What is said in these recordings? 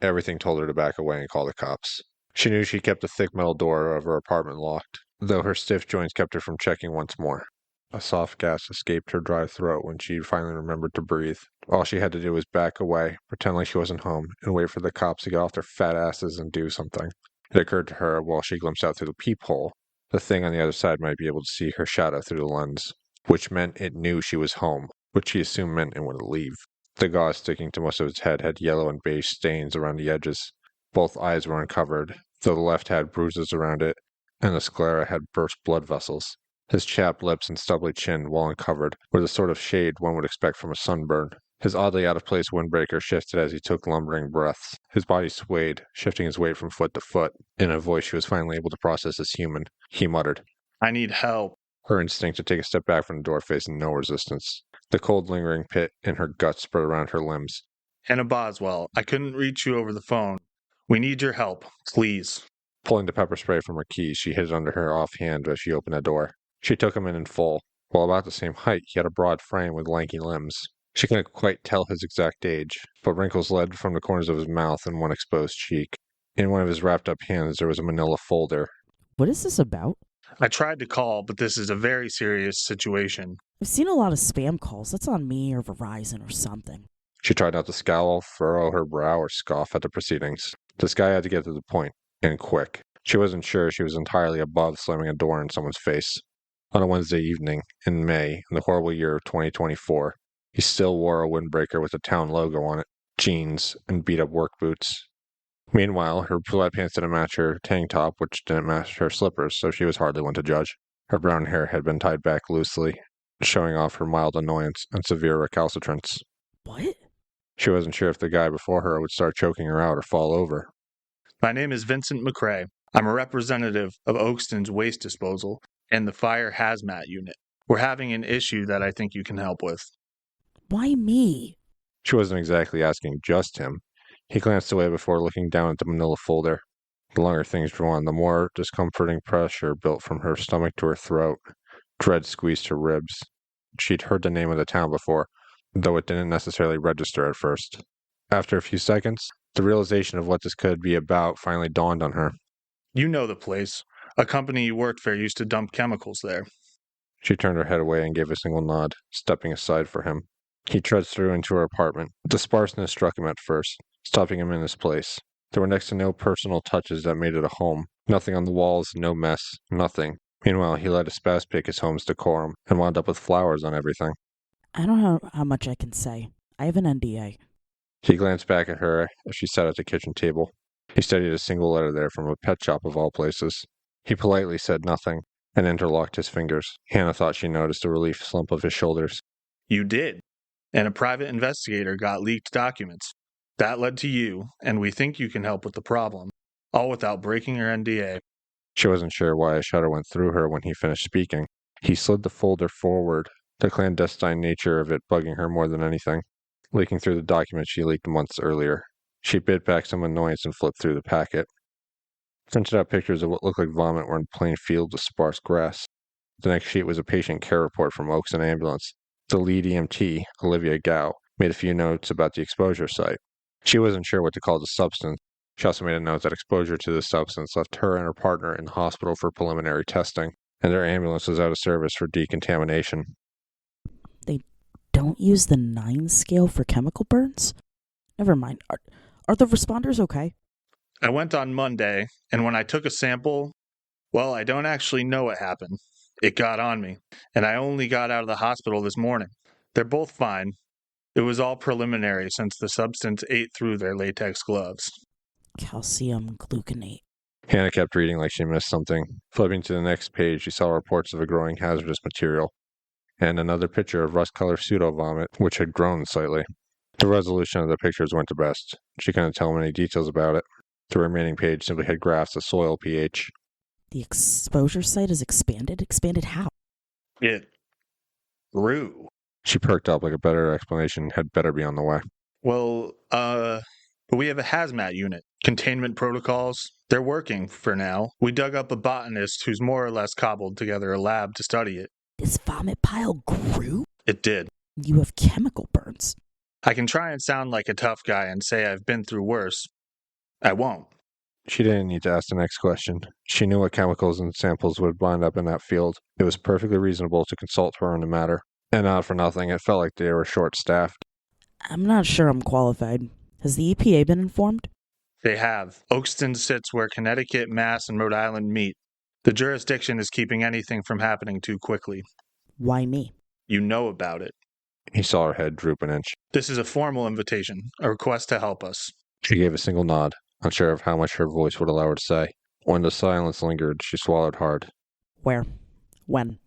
Everything told her to back away and call the cops. She knew she kept the thick metal door of her apartment locked, though her stiff joints kept her from checking once more. A soft gas escaped her dry throat when she finally remembered to breathe. All she had to do was back away, pretend like she wasn't home, and wait for the cops to get off their fat asses and do something. It occurred to her, while she glimpsed out through the peephole, the thing on the other side might be able to see her shadow through the lens, which meant it knew she was home, which she assumed meant it wouldn't leave. The gauze sticking to most of its head had yellow and beige stains around the edges. Both eyes were uncovered, though the left had bruises around it, and the sclera had burst blood vessels. His chapped lips and stubbly chin, while uncovered, were the sort of shade one would expect from a sunburn. His oddly out-of-place windbreaker shifted as he took lumbering breaths. His body swayed, shifting his weight from foot to foot. In a voice she was finally able to process as human, he muttered, "I need help." Her instinct to take a step back from the door facing no resistance. The cold lingering pit in her gut spread around her limbs. "Hannah Boswell, I couldn't reach you over the phone. We need your help, please." Pulling the pepper spray from her keys, she hid it under her offhand as she opened the door. She took him in full. While about the same height, he had a broad frame with lanky limbs. She couldn't quite tell his exact age, but wrinkles led from the corners of his mouth and one exposed cheek. In one of his wrapped-up hands there was a manila folder. What is this about? I tried to call, but this is a very serious situation. I've seen a lot of spam calls. That's on me or Verizon or something. She tried not to scowl, furrow her brow, or scoff at the proceedings. This guy had to get to the point, and quick. She wasn't sure she was entirely above slamming a door in someone's face. On a Wednesday evening, in May, in the horrible year of 2024, he still wore a windbreaker with a town logo on it, jeans, and beat-up work boots. Meanwhile, her sweatpants didn't match her tank top, which didn't match her slippers, so she was hardly one to judge. Her brown hair had been tied back loosely, showing off her mild annoyance and severe recalcitrance. What? She wasn't sure if the guy before her would start choking her out or fall over. My name is Vincent McCrae. I'm a representative of Oakston's Waste Disposal and the Fire Hazmat Unit. We're having an issue that I think you can help with. Why me? She wasn't exactly asking just him. He glanced away before looking down at the manila folder. The longer things drew on, the more discomforting pressure built from her stomach to her throat. Dread squeezed her ribs. She'd heard the name of the town before, though it didn't necessarily register at first. After a few seconds, the realization of what this could be about finally dawned on her. You know the place. A company you worked for used to dump chemicals there. She turned her head away and gave a single nod, stepping aside for him. He trudged through into her apartment. The sparseness struck him at first, stopping him in his place. There were next to no personal touches that made it a home. Nothing on the walls, no mess, nothing. Meanwhile, he let his spouse pick his home's decorum and wound up with flowers on everything. I don't know how much I can say. I have an NDA. He glanced back at her as she sat at the kitchen table. He studied a single letter there from a pet shop of all places. He politely said nothing and interlocked his fingers. Hannah thought she noticed a relief slump of his shoulders. You did. And a private investigator got leaked documents. That led to you, and we think you can help with the problem, all without breaking your NDA. She wasn't sure why a shudder went through her when he finished speaking. He slid the folder forward, the clandestine nature of it bugging her more than anything. Leaking through the document she leaked months earlier. She bit back some annoyance and flipped through the packet. Printed out pictures of what looked like vomit were in plain fields of sparse grass. The next sheet was a patient care report from Oakston Ambulance. The lead EMT, Olivia Gow, made a few notes about the exposure site. She wasn't sure what to call the substance. She also made a note that exposure to the substance left her and her partner in the hospital for preliminary testing, and their ambulance was out of service for decontamination. They don't use the 9 scale for chemical burns? Never mind. Are the responders okay? I went on Monday, and when I took a sample, well, I don't actually know what happened. It got on me, and I only got out of the hospital this morning. They're both fine. It was all preliminary since the substance ate through their latex gloves. Calcium gluconate. Hannah kept reading like she missed something. Flipping to the next page, she saw reports of a growing hazardous material, and another picture of rust-colored pseudo-vomit, which had grown slightly. The resolution of the pictures went to best. She couldn't tell many details about it. The remaining page simply had graphs of soil pH. The exposure site is expanded? Expanded how? It grew. She perked up like a better explanation had better be on the way. Well, we have a hazmat unit. Containment protocols, they're working for now. We dug up a botanist who's more or less cobbled together a lab to study it. This vomit pile grew? It did. You have chemical burns. I can try and sound like a tough guy and say I've been through worse, I won't. She didn't need to ask the next question. She knew what chemicals and samples would wind up in that field. It was perfectly reasonable to consult her on the matter. And not for nothing, it felt like they were short-staffed. I'm not sure I'm qualified. Has the EPA been informed? They have. Oakston sits where Connecticut, Mass, and Rhode Island meet. The jurisdiction is keeping anything from happening too quickly. Why me? You know about it. He saw her head droop an inch. This is a formal invitation, a request to help us. She gave a single nod, unsure of how much her voice would allow her to say. When the silence lingered, she swallowed hard. Where? When?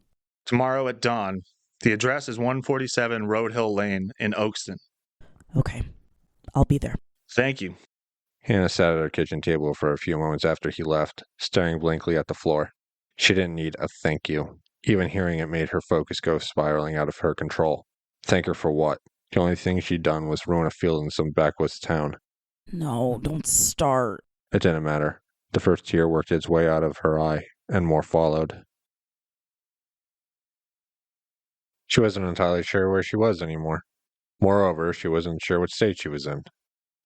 Tomorrow at dawn. The address is 147 Road Hill Lane in Oakston. Okay. I'll be there. Thank you. Hannah sat at her kitchen table for a few moments after he left, staring blankly at the floor. She didn't need a thank you. Even hearing it made her focus go spiraling out of her control. Thank her for what? The only thing she'd done was ruin a field in some backwoods town. No, don't start. It didn't matter. The first tear worked its way out of her eye, and more followed. She wasn't entirely sure where she was anymore. Moreover, she wasn't sure what state she was in.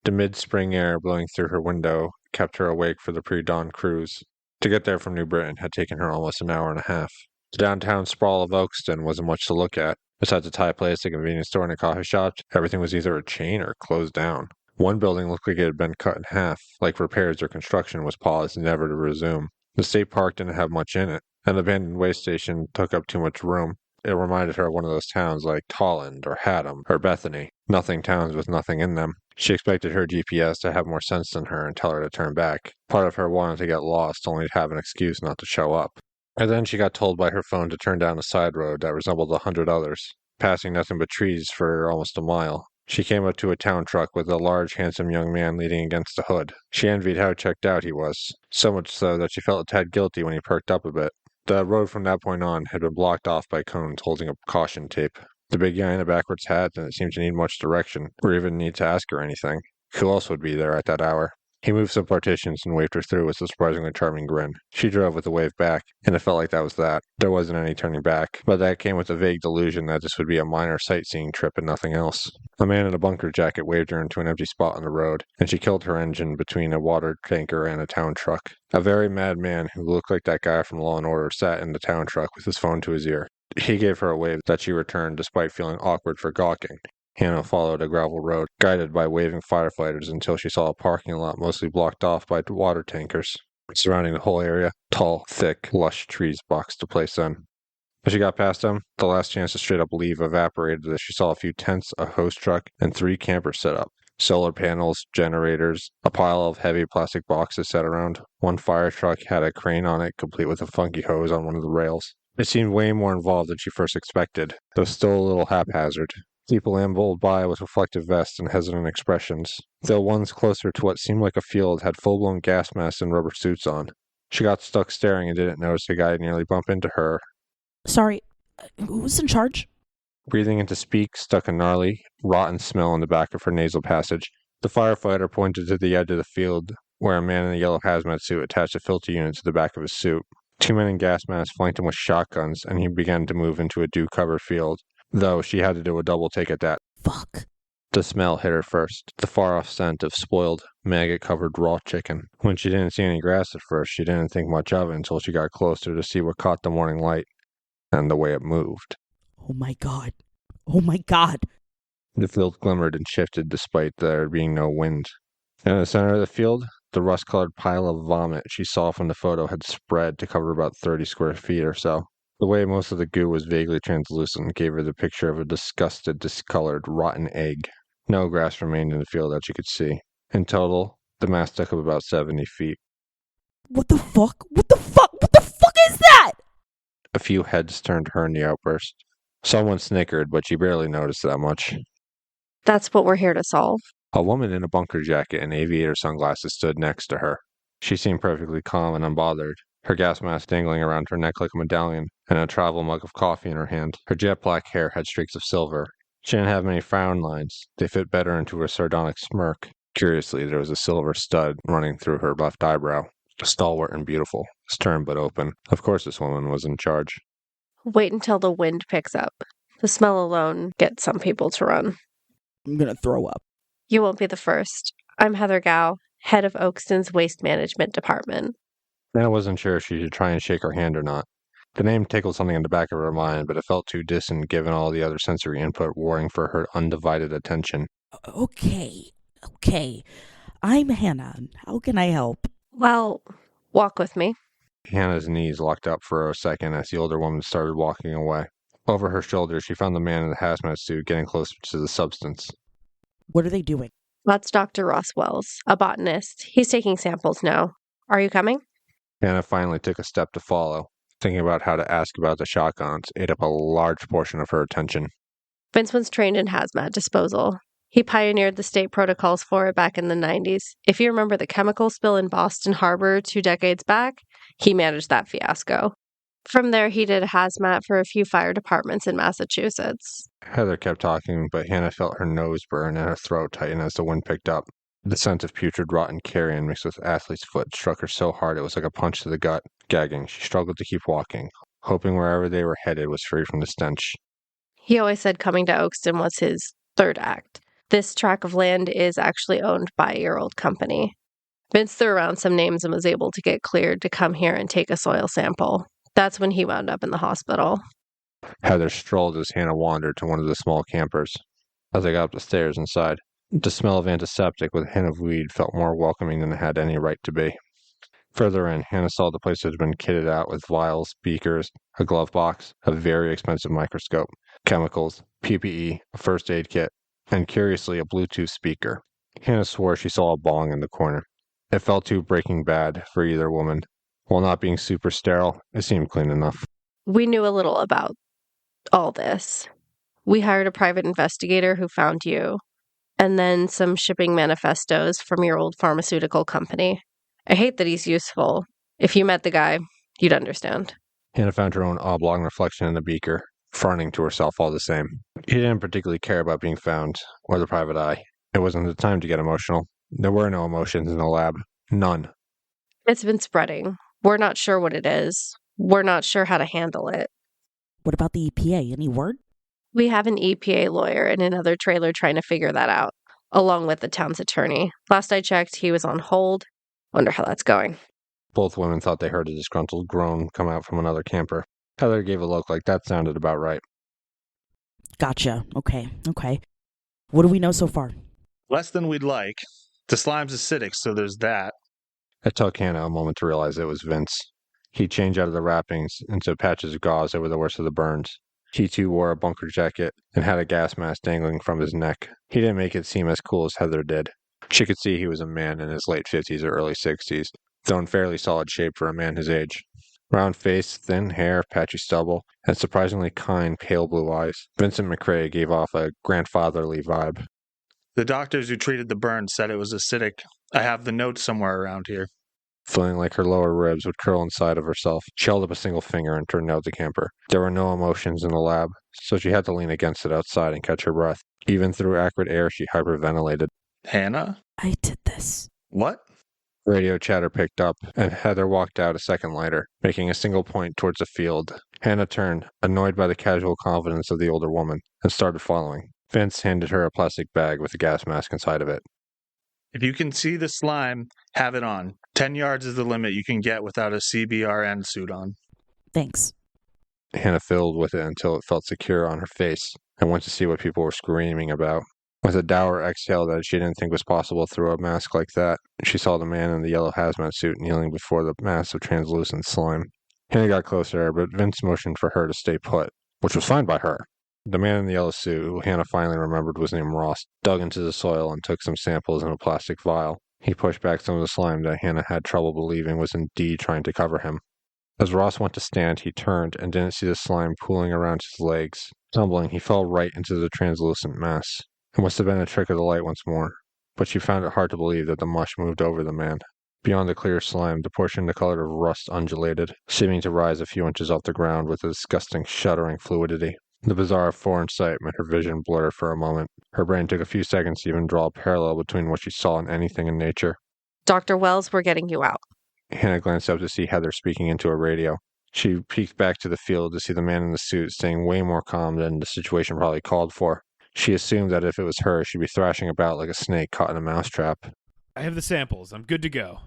The mid-spring air blowing through her window kept her awake for the pre-dawn cruise. To get there from New Britain had taken her almost an hour and a half. The downtown sprawl of Oakston wasn't much to look at. Besides a Thai place, a convenience store, and a coffee shop, everything was either a chain or closed down. One building looked like it had been cut in half, like repairs or construction was paused, never to resume. The state park didn't have much in it. An abandoned way station took up too much room. It reminded her of one of those towns like Tolland or Haddam or Bethany. Nothing towns with nothing in them. She expected her GPS to have more sense than her and tell her to turn back. Part of her wanted to get lost, only to have an excuse not to show up. And then she got told by her phone to turn down a side road that resembled 100 others, passing nothing but trees for almost a mile. She came up to a town truck with a large, handsome young man leaning against the hood. She envied how checked out he was, so much so that she felt a tad guilty when he perked up a bit. The road from that point on had been blocked off by cones holding up caution tape. The big guy in a backwards hat didn't seem to need much direction, or even need to ask her anything. Who else would be there at that hour? He moved some partitions and waved her through with a surprisingly charming grin. She drove with a wave back, and it felt like that was that. There wasn't any turning back, but that came with a vague delusion that this would be a minor sightseeing trip and nothing else. A man in a bunker jacket waved her into an empty spot on the road, and she killed her engine between a water tanker and a town truck. A very mad man who looked like that guy from Law & Order sat in the town truck with his phone to his ear. He gave her a wave that she returned despite feeling awkward for gawking. Hannah followed a gravel road, guided by waving firefighters until she saw a parking lot mostly blocked off by water tankers. Surrounding the whole area, tall, thick, lush trees boxed the place in. As she got past them, the last chance to straight up leave evaporated as she saw a few tents, a hose truck, and 3 campers set up. Solar panels, generators, a pile of heavy plastic boxes set around. One fire truck had a crane on it, complete with a funky hose on one of the rails. It seemed way more involved than she first expected, though still a little haphazard. People ambled by with reflective vests and hesitant expressions, though ones closer to what seemed like a field had full-blown gas masks and rubber suits on. She got stuck staring and didn't notice a guy nearly bump into her. Sorry, who's in charge? Breathing in to speak stuck a gnarly, rotten smell in the back of her nasal passage. The firefighter pointed to the edge of the field, where a man in a yellow hazmat suit attached a filter unit to the back of his suit. 2 men in gas masks flanked him with shotguns, and he began to move into a dew-covered field, though she had to do a double take at that. Fuck. The smell hit her first, the far-off scent of spoiled, maggot-covered raw chicken. When she didn't see any grass at first, she didn't think much of it until she got closer to see what caught the morning light, and the way it moved. Oh my god. Oh my god. The field glimmered and shifted despite there being no wind. In the center of the field, the rust-colored pile of vomit she saw from the photo had spread to cover about 30 square feet or so. The way most of the goo was vaguely translucent gave her the picture of a disgusted, discolored, rotten egg. No grass remained in the field that she could see. In total, the mass took up about 70 feet. What the fuck? What the fuck? What the fuck is that? A few heads turned to her in the outburst. Someone snickered, but she barely noticed that much. That's what we're here to solve. A woman in a bunker jacket and aviator sunglasses stood next to her. She seemed perfectly calm and unbothered, her gas mask dangling around her neck like a medallion, and a travel mug of coffee in her hand. Her jet black hair had streaks of silver. She didn't have many frown lines. They fit better into her sardonic smirk. Curiously, there was a silver stud running through her left eyebrow. Stalwart and beautiful, stern but open. Of course this woman was in charge. Wait until the wind picks up. The smell alone gets some people to run. I'm gonna throw up. You won't be the first. I'm Heather Gow, head of Oakston's waste management department. Nana wasn't sure if she should try and shake her hand or not. The name tickled something in the back of her mind, but it felt too distant given all the other sensory input warring for her undivided attention. Okay. I'm Hannah. How can I help? Well, walk with me. Hannah's knees locked up for a second as the older woman started walking away. Over her shoulder, she found the man in the hazmat suit getting closer to the substance. What are they doing? That's Dr. Ross Wells, a botanist. He's taking samples now. Are you coming? Hannah finally took a step to follow. Thinking about how to ask about the shotguns ate up a large portion of her attention. Vince was trained in hazmat disposal. He pioneered the state protocols for it back in the 90s. If you remember the chemical spill in Boston Harbor 2 decades back, he managed that fiasco. From there, he did hazmat for a few fire departments in Massachusetts. Heather kept talking, but Hannah felt her nose burn and her throat tighten as the wind picked up. The scent of putrid rotten carrion mixed with athlete's foot struck her so hard it was like a punch to the gut. Gagging, she struggled to keep walking, hoping wherever they were headed was free from the stench. He always said coming to Oakston was his third act. This tract of land is actually owned by your old company. Vince threw around some names and was able to get cleared to come here and take a soil sample. That's when he wound up in the hospital. Heather strolled as Hannah wandered to one of the small campers. As they got up the stairs inside, the smell of antiseptic with a hint of weed felt more welcoming than it had any right to be. Further in, Hannah saw the place had been kitted out with vials, beakers, a glove box, a very expensive microscope, chemicals, PPE, a first aid kit, and curiously a Bluetooth speaker. Hannah swore she saw a bong in the corner. It felt too Breaking Bad for either woman. While not being super sterile, it seemed clean enough. We knew a little about all this. We hired a private investigator who found you, and then some shipping manifestos from your old pharmaceutical company. I hate that he's useful. If you met the guy, you'd understand. Hannah found her own oblong reflection in the beaker, frowning to herself all the same. He didn't particularly care about being found, or the private eye. It wasn't the time to get emotional. There were no emotions in the lab. None. It's been spreading. We're not sure what it is. We're not sure how to handle it. What about the EPA? Any word? We have an EPA lawyer in another trailer trying to figure that out, along with the town's attorney. Last I checked, he was on hold. Wonder how that's going. Both women thought they heard a disgruntled groan come out from another camper. Heather gave a look like that sounded about right. Gotcha. Okay. What do we know so far? Less than we'd like. The slime's acidic, so there's that. It took Hannah a moment to realize it was Vince. He changed out of the wrappings into patches of gauze that were the worst of the burns. He too wore a bunker jacket and had a gas mask dangling from his neck. He didn't make it seem as cool as Heather did. She could see he was a man in his late 50s or early 60s, though in fairly solid shape for a man his age. Round face, thin hair, patchy stubble, and surprisingly kind, pale blue eyes. Vincent McCrae gave off a grandfatherly vibe. The doctors who treated the burn said it was acidic. I have the note somewhere around here. Feeling like her lower ribs would curl inside of herself, she held up a single finger and turned out the camper. There were no emotions in the lab, so she had to lean against it outside and catch her breath. Even through acrid air, she hyperventilated. Hannah? I did this. What? Radio chatter picked up, and Heather walked out a second later, making a single point towards the field. Hannah turned, annoyed by the casual confidence of the older woman, and started following. Vince handed her a plastic bag with a gas mask inside of it. If you can see the slime, have it on. 10 yards is the limit you can get without a CBRN suit on. Thanks. Hannah fiddled with it until it felt secure on her face, and went to see what people were screaming about. With a dour exhale that she didn't think was possible through a mask like that, she saw the man in the yellow hazmat suit kneeling before the mass of translucent slime. Hannah got closer, but Vince motioned for her to stay put, which was fine by her. The man in the yellow suit, who Hannah finally remembered was named Ross, dug into the soil and took some samples in a plastic vial. He pushed back some of the slime that Hannah had trouble believing was indeed trying to cover him. As Ross went to stand, he turned and didn't see the slime pooling around his legs. Tumbling, he fell right into the translucent mass. It must have been a trick of the light once more, but she found it hard to believe that the mush moved over the man. Beyond the clear slime, the portion the color of rust undulated, seeming to rise a few inches off the ground with a disgusting, shuddering fluidity. The bizarre foreign sight made her vision blur for a moment. Her brain took a few seconds to even draw a parallel between what she saw and anything in nature. Dr. Wells, we're getting you out. Hannah glanced up to see Heather speaking into a radio. She peeked back to the field to see the man in the suit staying way more calm than the situation probably called for. She assumed that if it was her, she'd be thrashing about like a snake caught in a mousetrap. I have the samples. I'm good to go.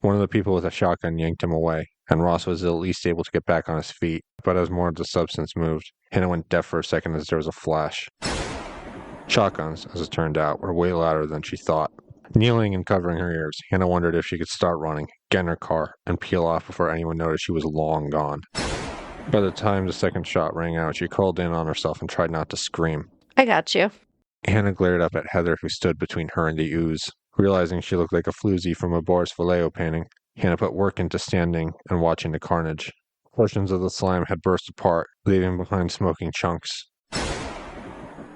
One of the people with a shotgun yanked him away, and Ross was at least able to get back on his feet, but as more of the substance moved, Hannah went deaf for a second as there was a flash. Shotguns, as it turned out, were way louder than she thought. Kneeling and covering her ears, Hannah wondered if she could start running, get in her car, and peel off before anyone noticed she was long gone. By the time the second shot rang out, she curled in on herself and tried not to scream. I got you. Hannah glared up at Heather, who stood between her and the ooze. Realizing she looked like a floozy from a Boris Vallejo painting, Hannah put work into standing and watching the carnage. Portions of the slime had burst apart, leaving behind smoking chunks.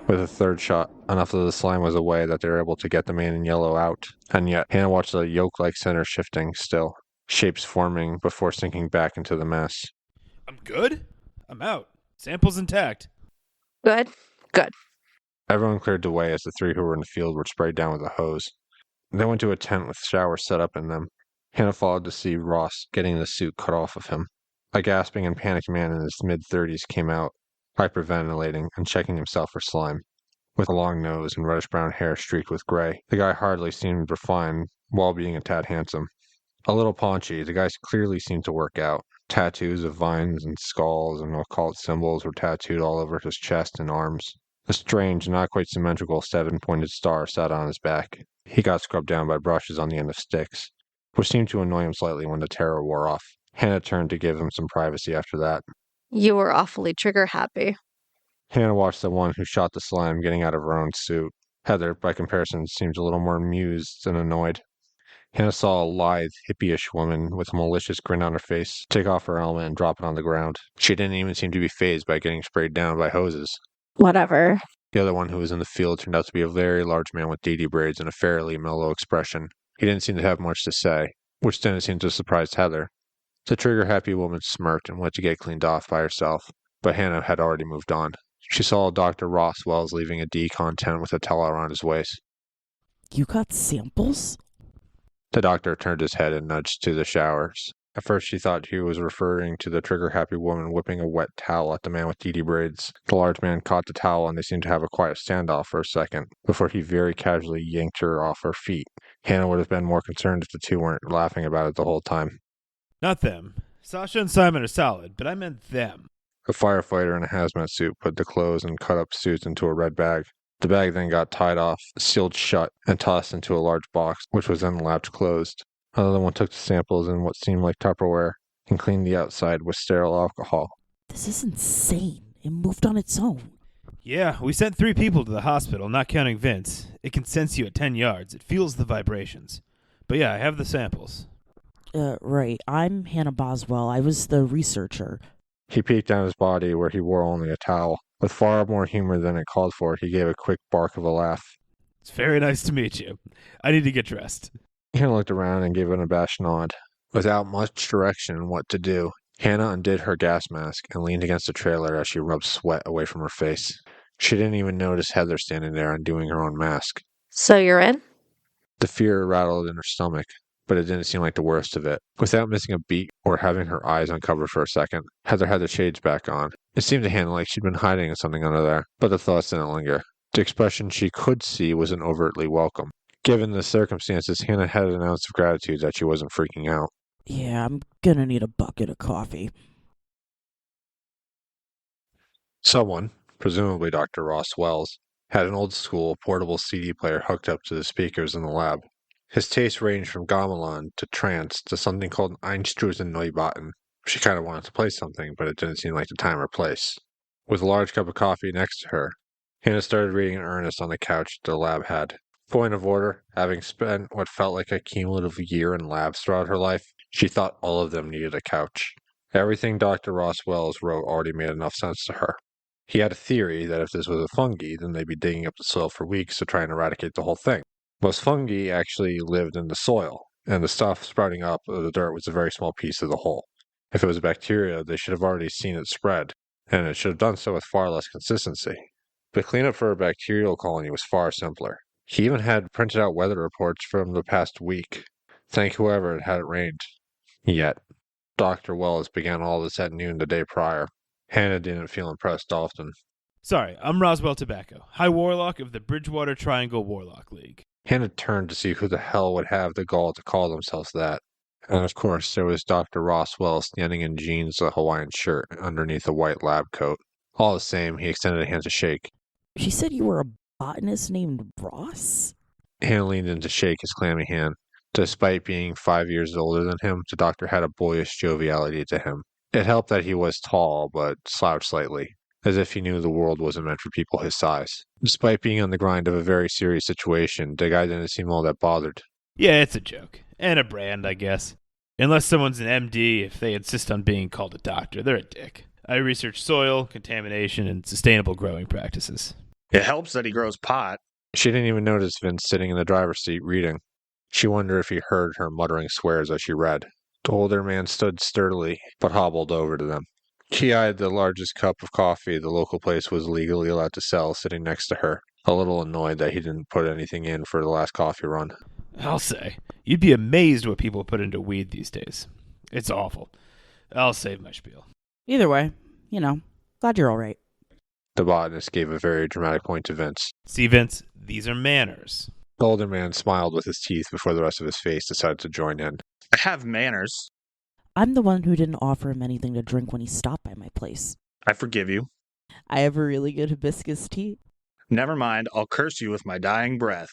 With a third shot, enough of the slime was away that they were able to get the man in yellow out, and yet Hannah watched the yolk-like center shifting still, shapes forming before sinking back into the mess. I'm good? I'm out. Samples intact. Good? Good. Everyone cleared the way as the three who were in the field were sprayed down with a hose. They went to a tent with showers set up in them. Hannah followed to see Ross getting the suit cut off of him. A gasping and panicked man in his mid-30s came out, hyperventilating and checking himself for slime. With a long nose and reddish-brown hair streaked with gray, the guy hardly seemed refined while being a tad handsome. A little paunchy, the guy clearly seemed to work out. Tattoos of vines and skulls and occult symbols were tattooed all over his chest and arms. A strange, not quite symmetrical 7-pointed star sat on his back. He got scrubbed down by brushes on the end of sticks, which seemed to annoy him slightly when the terror wore off. Hannah turned to give him some privacy after that. You were awfully trigger happy. Hannah watched the one who shot the slime getting out of her own suit. Heather, by comparison, seemed a little more amused than annoyed. Hannah saw a lithe, hippie-ish woman with a malicious grin on her face take off her helmet and drop it on the ground. She didn't even seem to be fazed by getting sprayed down by hoses. Whatever. The other one who was in the field turned out to be a very large man with dainty braids and a fairly mellow expression. He didn't seem to have much to say, which didn't seem to surprise Heather. The trigger-happy woman smirked and went to get cleaned off by herself, but Hannah had already moved on. She saw Dr. Ross Wells leaving a decon tent with a towel around his waist. You got samples? The doctor turned his head and nudged to the showers. At first she thought he was referring to the trigger-happy woman whipping a wet towel at the man with dainty braids. The large man caught the towel and they seemed to have a quiet standoff for a second, before he very casually yanked her off her feet. Hannah would have been more concerned if the two weren't laughing about it the whole time. Not them. Sasha and Simon are solid, but I meant them. A firefighter in a hazmat suit put the clothes and cut-up suits into a red bag. The bag then got tied off, sealed shut, and tossed into a large box, which was then latched closed. Another one took the samples in what seemed like Tupperware and cleaned the outside with sterile alcohol. This is insane. It moved on its own. Yeah, we sent 3 people to the hospital, not counting Vince. It can sense you at 10 yards. It feels the vibrations. But yeah, I have the samples. Right. I'm Hannah Boswell. I was the researcher. He peeked down his body where he wore only a towel. With far more humor than it called for, he gave a quick bark of a laugh. It's very nice to meet you. I need to get dressed. Hannah looked around and gave an abashed nod. Without much direction on what to do, Hannah undid her gas mask and leaned against the trailer as she rubbed sweat away from her face. She didn't even notice Heather standing there undoing her own mask. So you're in? The fear rattled in her stomach, but it didn't seem like the worst of it. Without missing a beat or having her eyes uncovered for a second, Heather had the shades back on. It seemed to Hannah like she'd been hiding something under there, but the thoughts didn't linger. The expression she could see wasn't overtly welcome. Given the circumstances, Hannah had an ounce of gratitude that she wasn't freaking out. Yeah, I'm gonna need a bucket of coffee. Someone, presumably Dr. Ross Wells, had an old-school portable CD player hooked up to the speakers in the lab. His tastes ranged from gamelan to trance to something called Einstürzen Neubauten. She kind of wanted to play something, but it didn't seem like the time or place. With a large cup of coffee next to her, Hannah started reading in earnest on the couch the lab had. Point of order, having spent what felt like a cumulative year in labs throughout her life, she thought all of them needed a couch. Everything Dr. Ross Wells wrote already made enough sense to her. He had a theory that if this was a fungi, then they'd be digging up the soil for weeks to try and eradicate the whole thing. Most fungi actually lived in the soil, and the stuff sprouting up of the dirt was a very small piece of the whole. If it was a bacteria, they should have already seen it spread, and it should have done so with far less consistency. But cleanup for a bacterial colony was far simpler. He even had printed out weather reports from the past week. Thank whoever it hadn't rained. Yet. Dr. Wells began all this at noon the day prior. Hannah didn't feel impressed often. Sorry, I'm Roswell Tobacco, High Warlock of the Bridgewater Triangle Warlock League. Hannah turned to see who the hell would have the gall to call themselves that. And of course, there was Dr. Roswell standing in jeans, a Hawaiian shirt, underneath a white lab coat. All the same, he extended a hand to shake. She said you were a botanist named Ross? Hannah leaned in to shake his clammy hand. Despite being 5 years older than him, the doctor had a boyish joviality to him. It helped that he was tall, but slouched slightly, as if he knew the world wasn't meant for people his size. Despite being on the grind of a very serious situation, the guy didn't seem all that bothered. Yeah, it's a joke. And a brand, I guess. Unless someone's an MD, if they insist on being called a doctor, they're a dick. I research soil, contamination, and sustainable growing practices. It helps that he grows pot. She didn't even notice Vince sitting in the driver's seat reading. She wondered if he heard her muttering swears as she read. The older man stood sturdily, but hobbled over to them. She eyed the largest cup of coffee the local place was legally allowed to sell sitting next to her, a little annoyed that he didn't put anything in for the last coffee run. I'll say, you'd be amazed what people put into weed these days. It's awful. I'll save my spiel. Either way, glad you're all right. The botanist gave a very dramatic point to Vince. See, Vince, these are manners. The older man smiled with his teeth before the rest of his face decided to join in. I have manners. I'm the one who didn't offer him anything to drink when he stopped by my place. I forgive you. I have a really good hibiscus tea. Never mind, I'll curse you with my dying breath.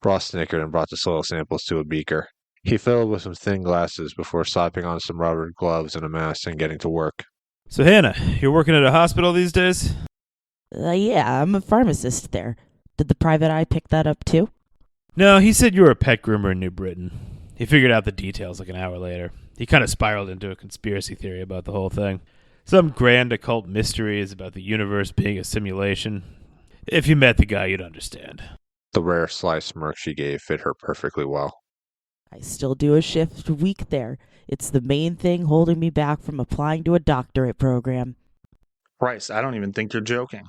Ross snickered and brought the soil samples to a beaker. He filled with some thin glasses before slapping on some rubber gloves and a mask and getting to work. So, Hannah, you're working at a hospital these days? Yeah, I'm a pharmacist there. Did the private eye pick that up too? No, he said you were a pet groomer in New Britain. He figured out the details like an hour later. He kind of spiraled into a conspiracy theory about the whole thing. Some grand occult mysteries about the universe being a simulation. If you met the guy, you'd understand. The rare sly smirk she gave fit her perfectly well. I still do a shift a week there. It's the main thing holding me back from applying to a doctorate program. Christ, I don't even think you're joking.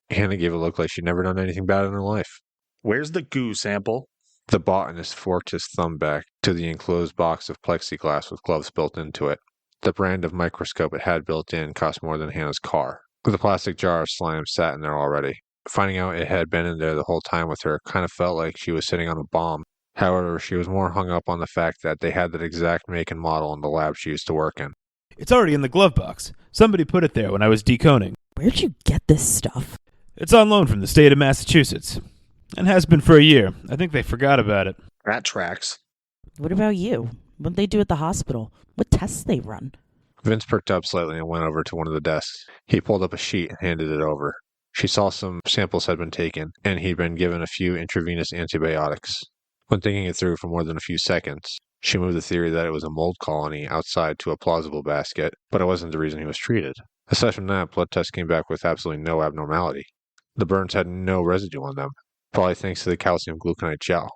Hannah gave a look like she'd never done anything bad in her life. Where's the goo sample? The botanist forked his thumb back to the enclosed box of plexiglass with gloves built into it. The brand of microscope it had built in cost more than Hannah's car. The plastic jar of slime sat in there already. Finding out it had been in there the whole time with her kind of felt like she was sitting on a bomb. However, she was more hung up on the fact that they had that exact make and model in the lab she used to work in. It's already in the glove box. Somebody put it there when I was deconing. Where'd you get this stuff? It's on loan from the state of Massachusetts. And has been for a year. I think they forgot about it. That tracks. What about you? What'd they do at the hospital? What tests they run? Vince perked up slightly and went over to one of the desks. He pulled up a sheet and handed it over. She saw some samples had been taken, and he'd been given a few intravenous antibiotics. When thinking it through for more than a few seconds, she moved the theory that it was a mold colony outside to a plausible basket, but it wasn't the reason he was treated. Aside from that, blood tests came back with absolutely no abnormality. The burns had no residue on them, probably thanks to the calcium gluconate gel.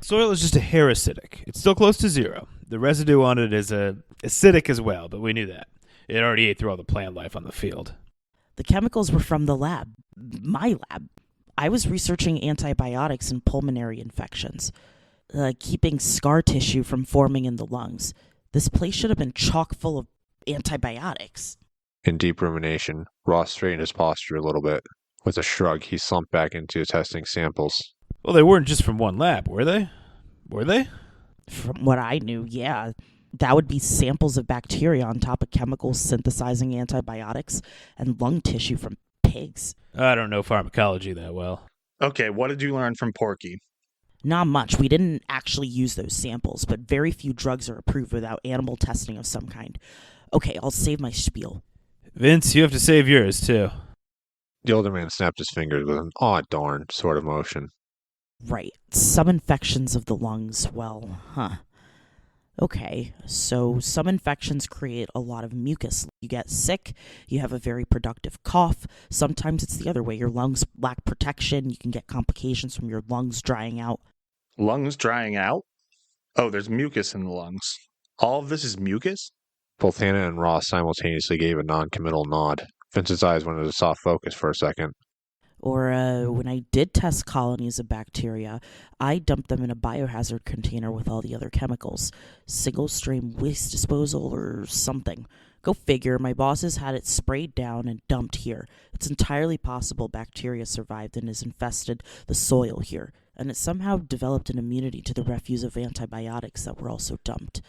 Soil is just a hair acidic. It's still close to zero. The residue on it is acidic as well, but we knew that. It already ate through all the plant life on the field. The chemicals were from the lab. My lab. I was researching antibiotics in pulmonary infections, keeping scar tissue from forming in the lungs. This place should have been chock full of antibiotics. In deep rumination, Ross straightened his posture a little bit. With a shrug, he slumped back into testing samples. Well, they weren't just from one lab, were they? Were they? From what I knew, yeah. That would be samples of bacteria on top of chemicals synthesizing antibiotics and lung tissue from pigs. I don't know pharmacology that well. Okay, what did you learn from Porky? Not much. We didn't actually use those samples, but very few drugs are approved without animal testing of some kind. Okay, I'll save my spiel. Vince, you have to save yours, too. The older man snapped his fingers with an aw darn sort of motion. Right. Some infections of the lungs, Okay, so some infections create a lot of mucus. You get sick, you have a very productive cough. Sometimes it's the other way. Your lungs lack protection. You can get complications from your lungs drying out. Lungs drying out? Oh, there's mucus in the lungs. All of this is mucus? Both Hannah and Ross simultaneously gave a non-committal nod. Vince's eyes went into soft focus for a second. Or when I did test colonies of bacteria, I dumped them in a biohazard container with all the other chemicals. Single-stream waste disposal or something. Go figure, my bosses had it sprayed down and dumped here. It's entirely possible bacteria survived and has infested the soil here. and it somehow developed an immunity to the refuse of antibiotics that were also dumped.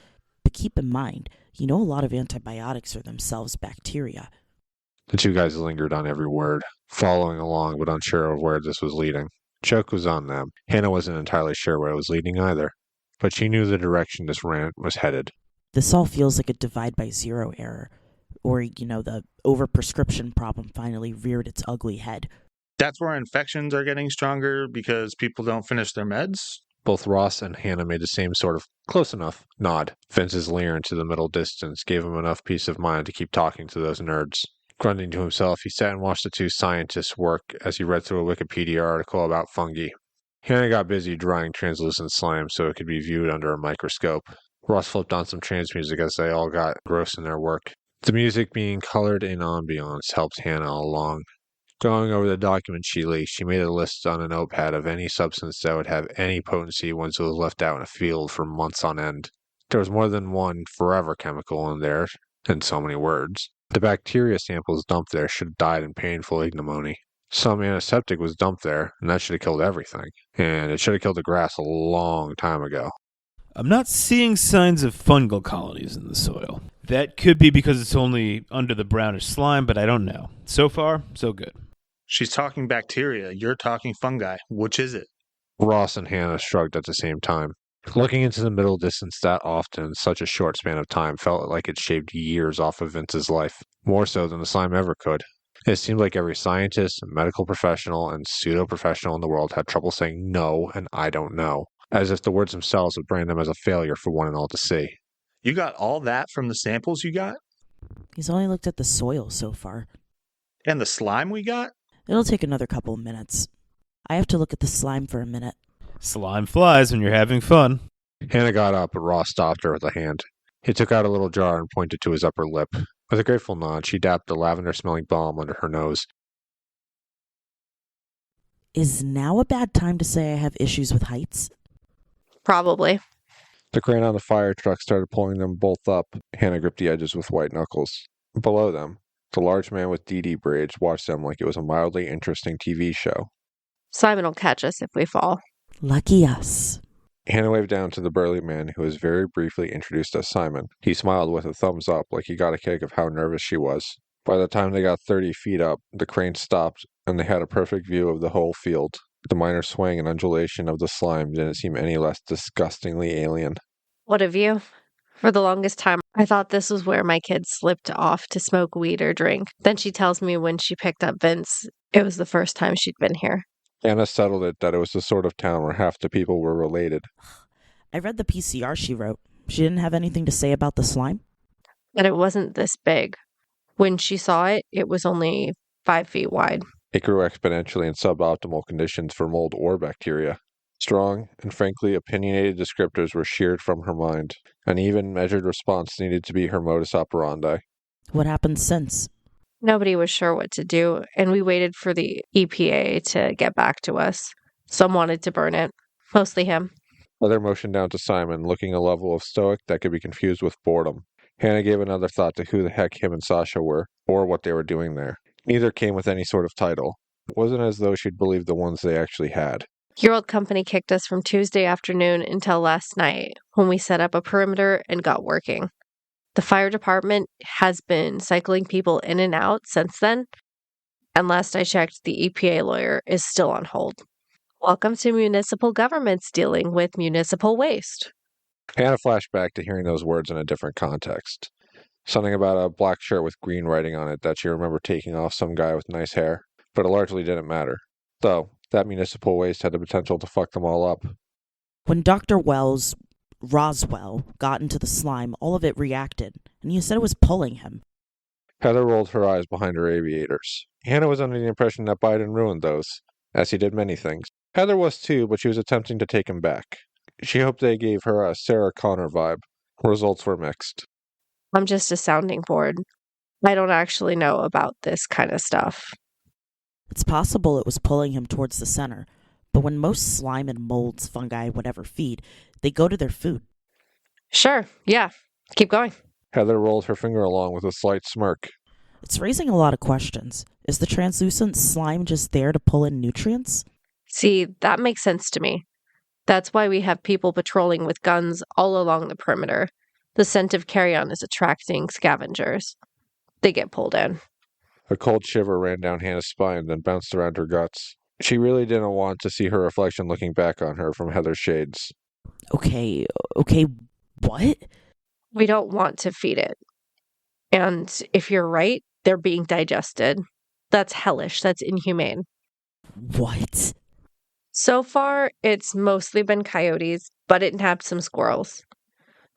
But keep in mind, a lot of antibiotics are themselves bacteria. The two guys lingered on every word, following along but unsure of where this was leading. Joke was on them. Hannah wasn't entirely sure where it was leading either, but she knew the direction this rant was headed. This all feels like a divide by zero error, or, the overprescription problem finally reared its ugly head. That's where infections are getting stronger because people don't finish their meds? Both Ross and Hannah made the same sort of close enough nod. Vince's leer into the middle distance gave him enough peace of mind to keep talking to those nerds. Grunting to himself, he sat and watched the two scientists work as he read through a Wikipedia article about fungi. Hannah got busy drying translucent slime so it could be viewed under a microscope. Ross flipped on some trance music as they all got engrossed in their work. The music being colored in ambiance helped Hannah along. Going over the document she leaked, she made a list on a notepad of any substance that would have any potency once it was left out in a field for months on end. There was more than one forever chemical in there, in so many words. The bacteria samples dumped there should have died in painful ignominy. Some antiseptic was dumped there, and that should have killed everything. And it should have killed the grass a long time ago. I'm not seeing signs of fungal colonies in the soil. That could be because it's only under the brownish slime, but I don't know. So far, so good. She's talking bacteria. You're talking fungi. Which is it? Ross and Hannah shrugged at the same time. Looking into the middle distance that often in such a short span of time felt like it shaved years off of Vince's life, more so than the slime ever could. It seemed like every scientist, medical professional, and pseudo-professional in the world had trouble saying no and I don't know, as if the words themselves would brand them as a failure for one and all to see. You got all that from the samples you got? He's only looked at the soil so far. And the slime we got? It'll take another couple of minutes. I have to look at the slime for a minute. Slime flies when you're having fun. Hannah got up, but Ross stopped her with a hand. He took out a little jar and pointed to his upper lip. With a grateful nod, she dabbed the lavender-smelling balm under her nose. Is now a bad time to say I have issues with heights? Probably. The crane on the fire truck started pulling them both up. Hannah gripped the edges with white knuckles. Below them, the large man with DD braids watched them like it was a mildly interesting TV show. Simon will catch us if we fall. Lucky us. Hannah waved down to the burly man who was very briefly introduced as Simon. He smiled with a thumbs up like he got a kick of how nervous she was. By the time they got 30 feet up, the crane stopped and they had a perfect view of the whole field. The minor swing and undulation of the slime didn't seem any less disgustingly alien. What a view. For the longest time, I thought this was where my kids slipped off to smoke weed or drink. Then she tells me when she picked up Vince, it was the first time she'd been here. Hannah settled it that it was the sort of town where half the people were related. I read the PCR she wrote. She didn't have anything to say about the slime? But it wasn't this big. When she saw it, it was only 5 feet wide. It grew exponentially in suboptimal conditions for mold or bacteria. Strong and frankly opinionated descriptors were sheared from her mind. An even measured response needed to be her modus operandi. What happened since? Nobody was sure what to do, and we waited for the EPA to get back to us. Some wanted to burn it, mostly him. Other motioned down to Simon, looking a level of stoic that could be confused with boredom. Hannah gave another thought to who the heck him and Sasha were, or what they were doing there. Neither came with any sort of title. It wasn't as though she'd believed the ones they actually had. Your old company kicked us from Tuesday afternoon until last night, when we set up a perimeter and got working. The fire department has been cycling people in and out since then, and last I checked, the EPA lawyer is still on hold. Welcome to municipal governments dealing with municipal waste. Hannah flashed back to hearing those words in a different context. Something about a black shirt with green writing on it that she remembered taking off some guy with nice hair, but it largely didn't matter. Though, that municipal waste had the potential to fuck them all up. When Dr. Roswell got into the slime, all of it reacted, and you said it was pulling him. Heather rolled her eyes behind her aviators. Hannah was under the impression that Biden ruined those, as he did many things. Heather was too, but she was attempting to take him back. She hoped they gave her a Sarah Connor vibe. Results were mixed. I'm just a sounding board. I don't actually know about this kind of stuff. It's possible it was pulling him towards the center, but when most slime and molds, fungi, whatever feed, they go to their food. Sure, yeah. Keep going. Heather rolled her finger along with a slight smirk. It's raising a lot of questions. Is the translucent slime just there to pull in nutrients? See, that makes sense to me. That's why we have people patrolling with guns all along the perimeter. The scent of carrion is attracting scavengers. They get pulled in. A cold shiver ran down Hannah's spine, then bounced around her guts. She really didn't want to see her reflection looking back on her from Heather's shades. Okay, what? We don't want to feed it. And if you're right, they're being digested. That's hellish. That's inhumane. What? So far, it's mostly been coyotes, but it nabbed some squirrels.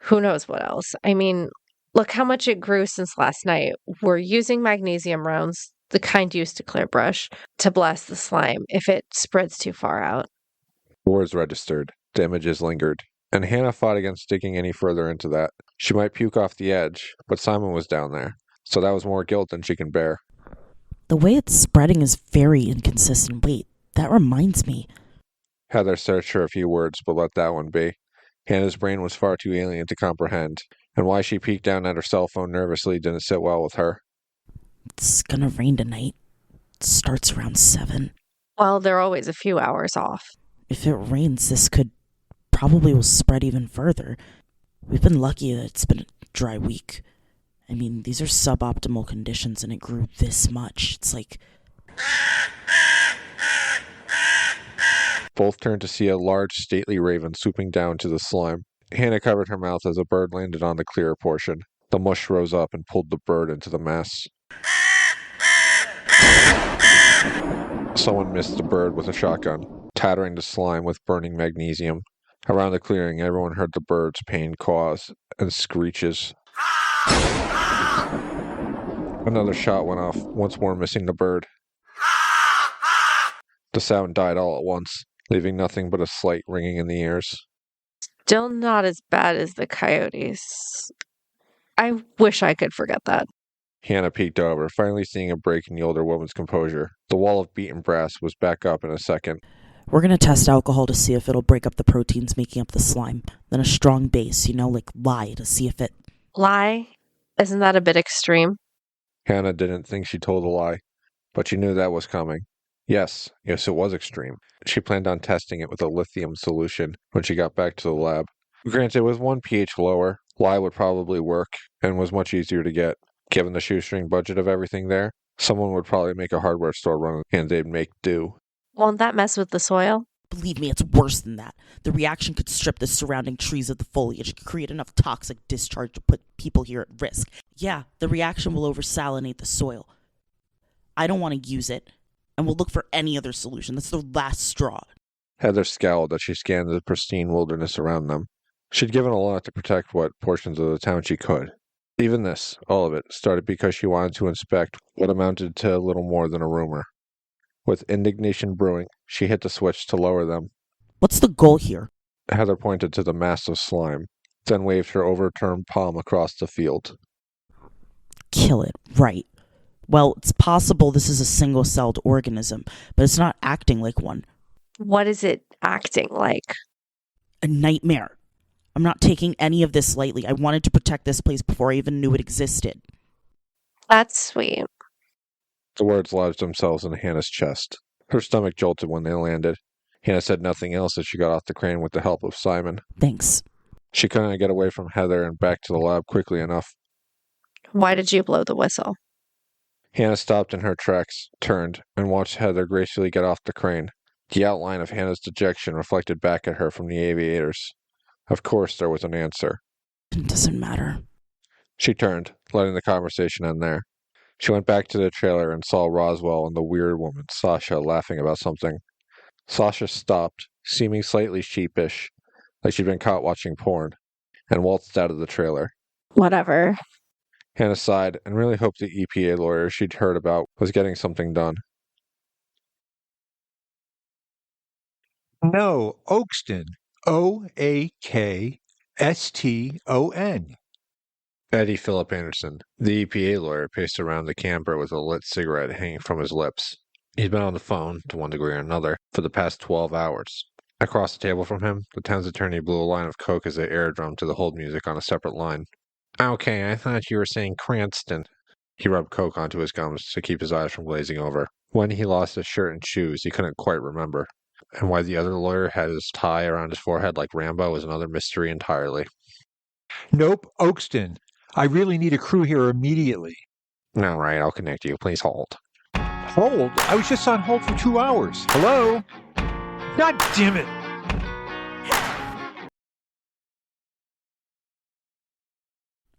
Who knows what else? I mean, look how much it grew since last night. We're using magnesium rounds, the kind used to clear brush, to blast the slime if it spreads too far out. Words registered. The images lingered. And Hannah fought against digging any further into that. She might puke off the edge, but Simon was down there, so that was more guilt than she can bear. The way it's spreading is very inconsistent. Wait, that reminds me. Heather searched for a few words, but let that one be. Hannah's brain was far too alien to comprehend, and why she peeked down at her cell phone nervously didn't sit well with her. It's gonna rain tonight. It starts around 7. Well, they're always a few hours off. If it rains, this could probably will spread even further. We've been lucky that it's been a dry week. I mean, these are suboptimal conditions and it grew this much. It's like... Both turned to see a large, stately raven swooping down to the slime. Hannah covered her mouth as a bird landed on the clearer portion. The mush rose up and pulled the bird into the mass. Someone missed the bird with a shotgun, tattering the slime with burning magnesium. Around the clearing, everyone heard the bird's pained caws and screeches. Another shot went off, once more missing the bird. The sound died all at once, leaving nothing but a slight ringing in the ears. Still not as bad as the coyotes. I wish I could forget that. Hannah peeked over, finally seeing a break in the older woman's composure. The wall of beaten brass was back up in a second. We're gonna test alcohol to see if it'll break up the proteins making up the slime. Then a strong base, like lye, to see if it... Lie? Isn't that a bit extreme? Hannah didn't think she told a lie, but she knew that was coming. Yes, it was extreme. She planned on testing it with a lithium solution when she got back to the lab. Granted, with 1 pH lower, lye would probably work and was much easier to get. Given the shoestring budget of everything there, someone would probably make a hardware store run and they'd make do. Won't that mess with the soil? Believe me, it's worse than that. The reaction could strip the surrounding trees of the foliage. It could create enough toxic discharge to put people here at risk. Yeah, the reaction will oversalinate the soil. I don't want to use it, and we'll look for any other solution. That's the last straw. Heather scowled as she scanned the pristine wilderness around them. She'd given a lot to protect what portions of the town she could. Even this, all of it, started because she wanted to inspect what amounted to little more than a rumor. With indignation brewing, she hit the switch to lower them. What's the goal here? Heather pointed to the mass of slime, then waved her overturned palm across the field. Kill it, right. Well, it's possible this is a single-celled organism, but it's not acting like one. What is it acting like? A nightmare. I'm not taking any of this lightly. I wanted to protect this place before I even knew it existed. That's sweet. The words lodged themselves in Hannah's chest. Her stomach jolted when they landed. Hannah said nothing else as she got off the crane with the help of Simon. Thanks. She couldn't get away from Heather and back to the lab quickly enough. Why did you blow the whistle? Hannah stopped in her tracks, turned, and watched Heather gracefully get off the crane. The outline of Hannah's dejection reflected back at her from the aviators. Of course there was an answer. It doesn't matter. She turned, letting the conversation end there. She went back to the trailer and saw Roswell and the weird woman, Sasha, laughing about something. Sasha stopped, seeming slightly sheepish, like she'd been caught watching porn, and waltzed out of the trailer. Whatever. Hannah sighed and really hoped the EPA lawyer she'd heard about was getting something done. No, Oakston. Oakston. Eddie Philip Anderson, the EPA lawyer, paced around the camper with a lit cigarette hanging from his lips. He'd been on the phone, to one degree or another, for the past 12 hours. Across the table from him, the town's attorney blew a line of coke as they air drummed to the hold music on a separate line. Okay, I thought you were saying Cranston. He rubbed coke onto his gums to keep his eyes from glazing over. When he lost his shirt and shoes, he couldn't quite remember. and why the other lawyer had his tie around his forehead like Rambo is another mystery entirely. Nope, Oakston. I really need a crew here immediately. All right, I'll connect you. Please hold. Hold? I was just on hold for 2 hours. Hello? God damn it!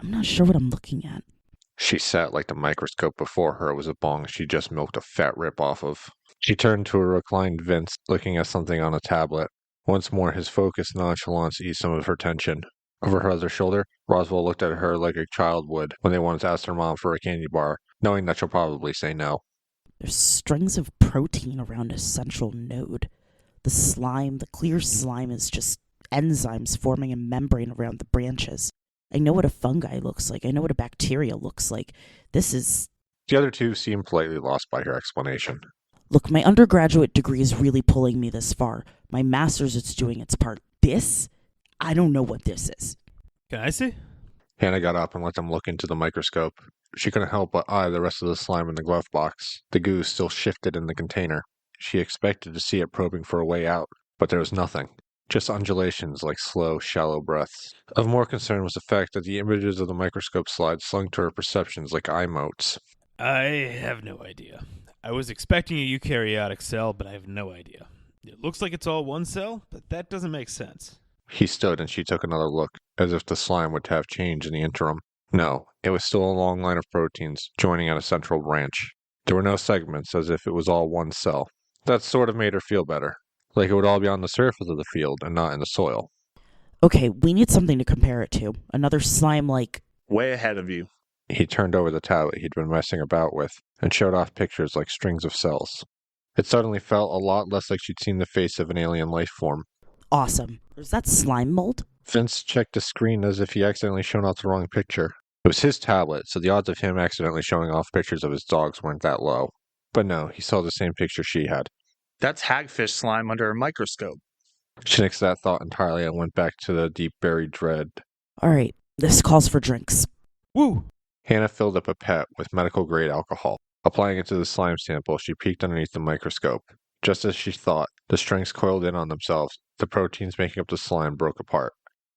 I'm not sure what I'm looking at. She sat like the microscope before her was a bong she just milked a fat rip off of. She turned to a reclined Vince, looking at something on a tablet. Once more, his focused nonchalance eased some of her tension. Over her other shoulder, Roswell looked at her like a child would when they wanted to ask their mom for a candy bar, knowing that she'll probably say no. There's strings of protein around a central node. The slime, the clear slime, is just enzymes forming a membrane around the branches. I know what a fungi looks like. I know what a bacteria looks like. This is... The other two seemed politely lost by her explanation. Look, my undergraduate degree is really pulling me this far. My master's is doing its part. This? I don't know what this is. Can I see? Hannah got up and let them look into the microscope. She couldn't help but eye the rest of the slime in the glove box. The goo still shifted in the container. She expected to see it probing for a way out, but there was nothing. Just undulations like slow, shallow breaths. Of more concern was the fact that the images of the microscope slides slung to her perceptions like eye motes. I have no idea. I was expecting a eukaryotic cell, but I have no idea. It looks like it's all one cell, but that doesn't make sense. He stood and she took another look, as if the slime would have changed in the interim. No, it was still a long line of proteins, joining at a central branch. There were no segments, as if it was all one cell. That sort of made her feel better, like it would all be on the surface of the field and not in the soil. Okay, we need something to compare it to. Another slime like... Way ahead of you. He turned over the tablet he'd been messing about with and showed off pictures like strings of cells. It suddenly felt a lot less like she'd seen the face of an alien life form. Awesome. Is that slime mold? Vince checked the screen as if he accidentally shown off the wrong picture. It was his tablet, so the odds of him accidentally showing off pictures of his dogs weren't that low. But no, he saw the same picture she had. That's hagfish slime under a microscope. She nixed that thought entirely and went back to the deep buried dread. All right, this calls for drinks. Woo! Hannah filled up a pet with medical-grade alcohol. Applying it to the slime sample, she peeked underneath the microscope. Just as she thought, the strings coiled in on themselves. The proteins making up the slime broke apart.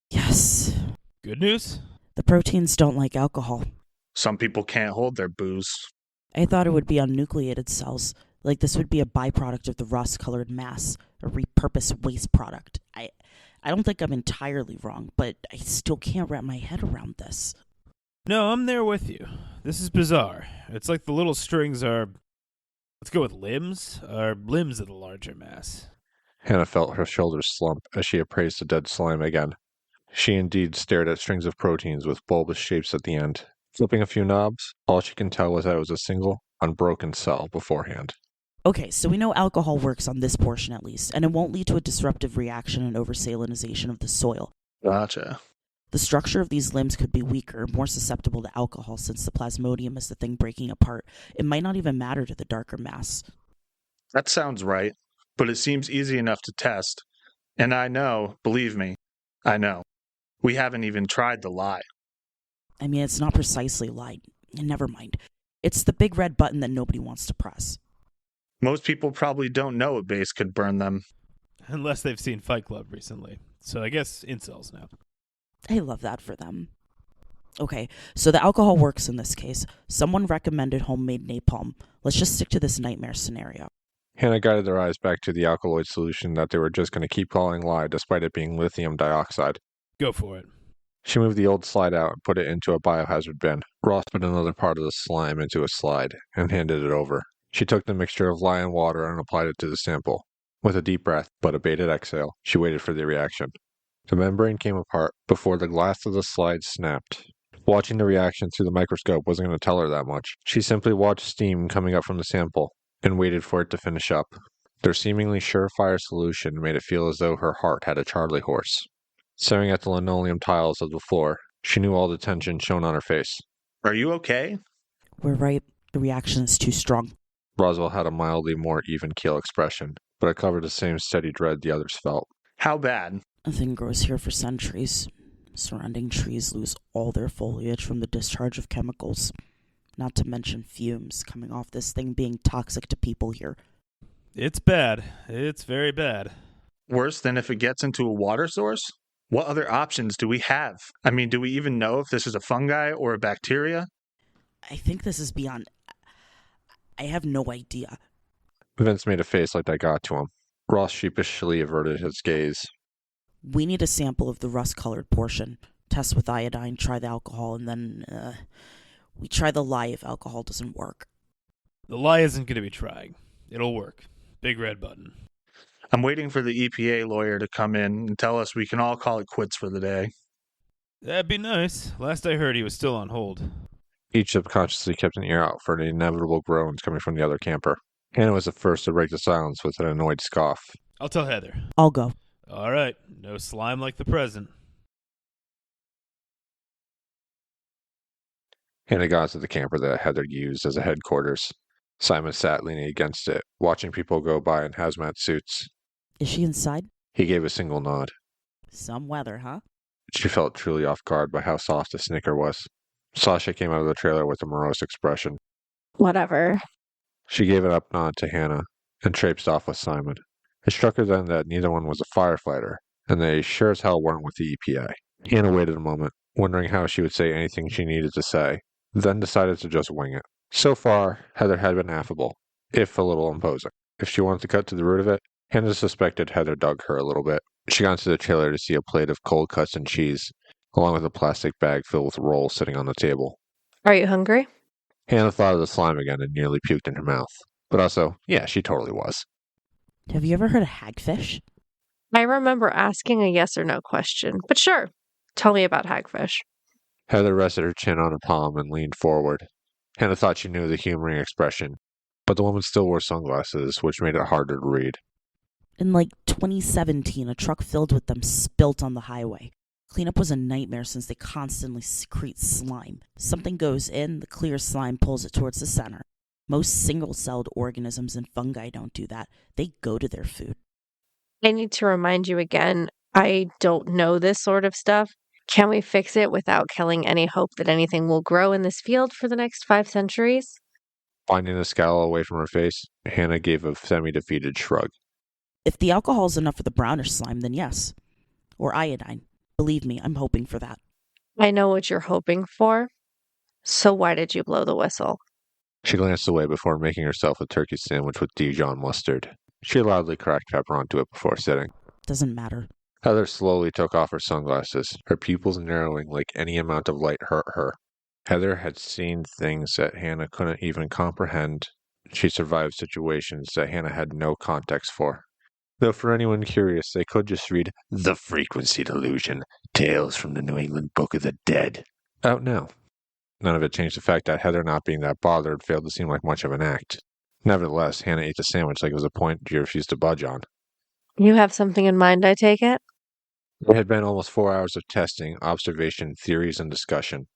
Yes. Good news? The proteins don't like alcohol. Some people can't hold their booze. I thought it would be unnucleated cells. Like this would be a byproduct of the rust-colored mass, a repurposed waste product. I don't think I'm entirely wrong, but I still can't wrap my head around this. No, I'm there with you. This is bizarre. It's like the little strings are... Let's go with limbs? Are limbs of the larger mass. Hannah felt her shoulders slump as she appraised the dead slime again. She indeed stared at strings of proteins with bulbous shapes at the end. Flipping a few knobs, all she can tell was that it was a single, unbroken cell beforehand. Okay, so we know alcohol works on this portion at least, and it won't lead to a disruptive reaction and over-salinization of the soil. Gotcha. The structure of these limbs could be weaker, more susceptible to alcohol since the plasmodium is the thing breaking apart. It might not even matter to the darker mass. That sounds right, but it seems easy enough to test. And I know, believe me, I know. We haven't even tried the lye. I mean, it's not precisely light. Never mind. It's the big red button that nobody wants to press. Most people probably don't know a base could burn them. Unless they've seen Fight Club recently. So I guess incels now. I love that for them. Okay, so the alcohol works in this case. Someone recommended homemade napalm. Let's just stick to this nightmare scenario. Hannah guided their eyes back to the alkaloid solution that they were just going to keep calling lye despite it being lithium dioxide. Go for it. She moved the old slide out and put it into a biohazard bin. Ross put another part of the slime into a slide and handed it over. She took the mixture of lye and water and applied it to the sample. With a deep breath, but a bated exhale, she waited for the reaction. The membrane came apart before the glass of the slide snapped. Watching the reaction through the microscope wasn't going to tell her that much. She simply watched steam coming up from the sample and waited for it to finish up. Their seemingly surefire solution made it feel as though her heart had a Charlie horse. Staring at the linoleum tiles of the floor, she knew all the tension shown on her face. Are you okay? We're right. The reaction is too strong. Roswell had a mildly more even-keel expression, but it covered the same steady dread the others felt. How bad? Nothing grows here for centuries. Surrounding trees lose all their foliage from the discharge of chemicals. Not to mention fumes coming off this thing being toxic to people here. It's bad. It's very bad. Worse than if it gets into a water source? What other options do we have? I mean, do we even know if this is a fungi or a bacteria? I think this is beyond. I have no idea. Vince made a face like that got to him. Ross sheepishly averted his gaze. We need a sample of the rust-colored portion. Test with iodine, try the alcohol, and then we try the lye if alcohol doesn't work. The lye isn't going to be trying. It'll work. Big red button. I'm waiting for the EPA lawyer to come in and tell us we can all call it quits for the day. That'd be nice. Last I heard, he was still on hold. Each subconsciously kept an ear out for the inevitable groans coming from the other camper. Hannah was the first to break the silence with an annoyed scoff. I'll tell Heather. I'll go. All right. No slime like the present. Hannah got to the camper that Heather used as a headquarters. Simon sat leaning against it, watching people go by in hazmat suits. Is she inside? He gave a single nod. Some weather, huh? She felt truly off guard by how soft the snicker was. Sasha came out of the trailer with a morose expression. Whatever. She gave an up nod to Hannah and traipsed off with Simon. It struck her then that neither one was a firefighter, and they sure as hell weren't with the EPA. Hannah waited a moment, wondering how she would say anything she needed to say, then decided to just wing it. So far, Heather had been affable, if a little imposing. If she wanted to cut to the root of it, Hannah suspected Heather dug her a little bit. She got into the trailer to see a plate of cold cuts and cheese, along with a plastic bag filled with rolls sitting on the table. Are you hungry? Hannah thought of the slime again and nearly puked in her mouth. But also, yeah, she totally was. Have you ever heard of hagfish? I remember asking a yes or no question, but sure. Tell me about hagfish. Heather rested her chin on her palm and leaned forward. Hannah thought she knew the humoring expression, but the woman still wore sunglasses, which made it harder to read. In 2017, a truck filled with them spilt on the highway. Cleanup was a nightmare since they constantly secrete slime. Something goes in, the clear slime pulls it towards the center. Most single-celled organisms and fungi don't do that. They go to their food. I need to remind you again, I don't know this sort of stuff. Can we fix it without killing any hope that anything will grow in this field for the next 5 centuries? Finding the scowl away from her face, Hannah gave a semi-defeated shrug. If the alcohol is enough for the brownish slime, then yes. Or iodine. Believe me, I'm hoping for that. I know what you're hoping for. So why did you blow the whistle? She glanced away before making herself a turkey sandwich with Dijon mustard. She loudly cracked pepper onto it before sitting. Doesn't matter. Heather slowly took off her sunglasses, her pupils narrowing like any amount of light hurt her. Heather had seen things that Hannah couldn't even comprehend. She survived situations that Hannah had no context for. Though for anyone curious, they could just read The Frequency Delusion, Tales from the New England Book of the Dead. Out now. None of it changed the fact that Heather not being that bothered failed to seem like much of an act. Nevertheless, Hannah ate the sandwich like it was a point she refused to budge on. You have something in mind, I take it? It had been almost 4 hours of testing, observation, theories, and discussion.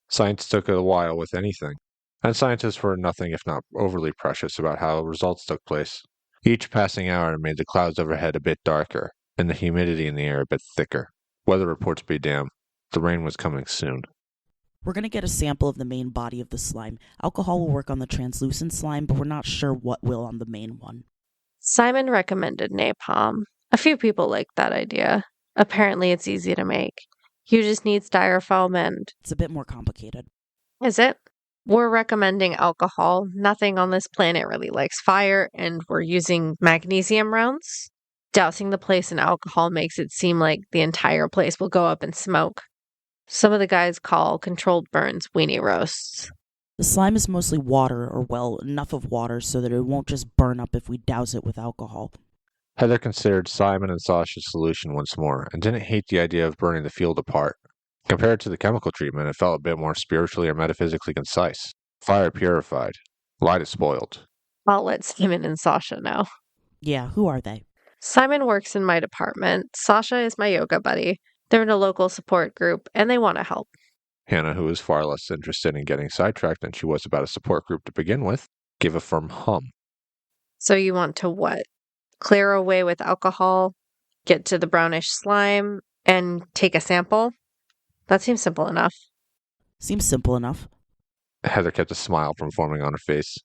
Science took a while with anything, and scientists were nothing if not overly precious about how results took place. Each passing hour made the clouds overhead a bit darker, and the humidity in the air a bit thicker. Weather reports be damned. The rain was coming soon. We're going to get a sample of the main body of the slime. Alcohol will work on the translucent slime, but we're not sure what will on the main one. Simon recommended napalm. A few people liked that idea. Apparently it's easy to make. You just need styrofoam and... It's a bit more complicated. Is it? We're recommending alcohol. Nothing on this planet really likes fire, and we're using magnesium rounds. Dousing the place in alcohol makes it seem like the entire place will go up in smoke. Some of the guys call controlled burns weenie roasts. The slime is mostly water, or well, enough of water so that it won't just burn up if we douse it with alcohol. Heather considered Simon and Sasha's solution once more, and didn't hate the idea of burning the field apart. Compared to the chemical treatment, it felt a bit more spiritually or metaphysically concise. Fire purified. Light is spoiled. I'll let Simon and Sasha know. Yeah, who are they? Simon works in my department. Sasha is my yoga buddy. They're in a local support group, and they want to help. Hannah, who was far less interested in getting sidetracked than she was about a support group to begin with, gave a firm hum. So you want to what? Clear away with alcohol, get to the brownish slime, and take a sample? That seems simple enough. Seems simple enough. Heather kept a smile from forming on her face.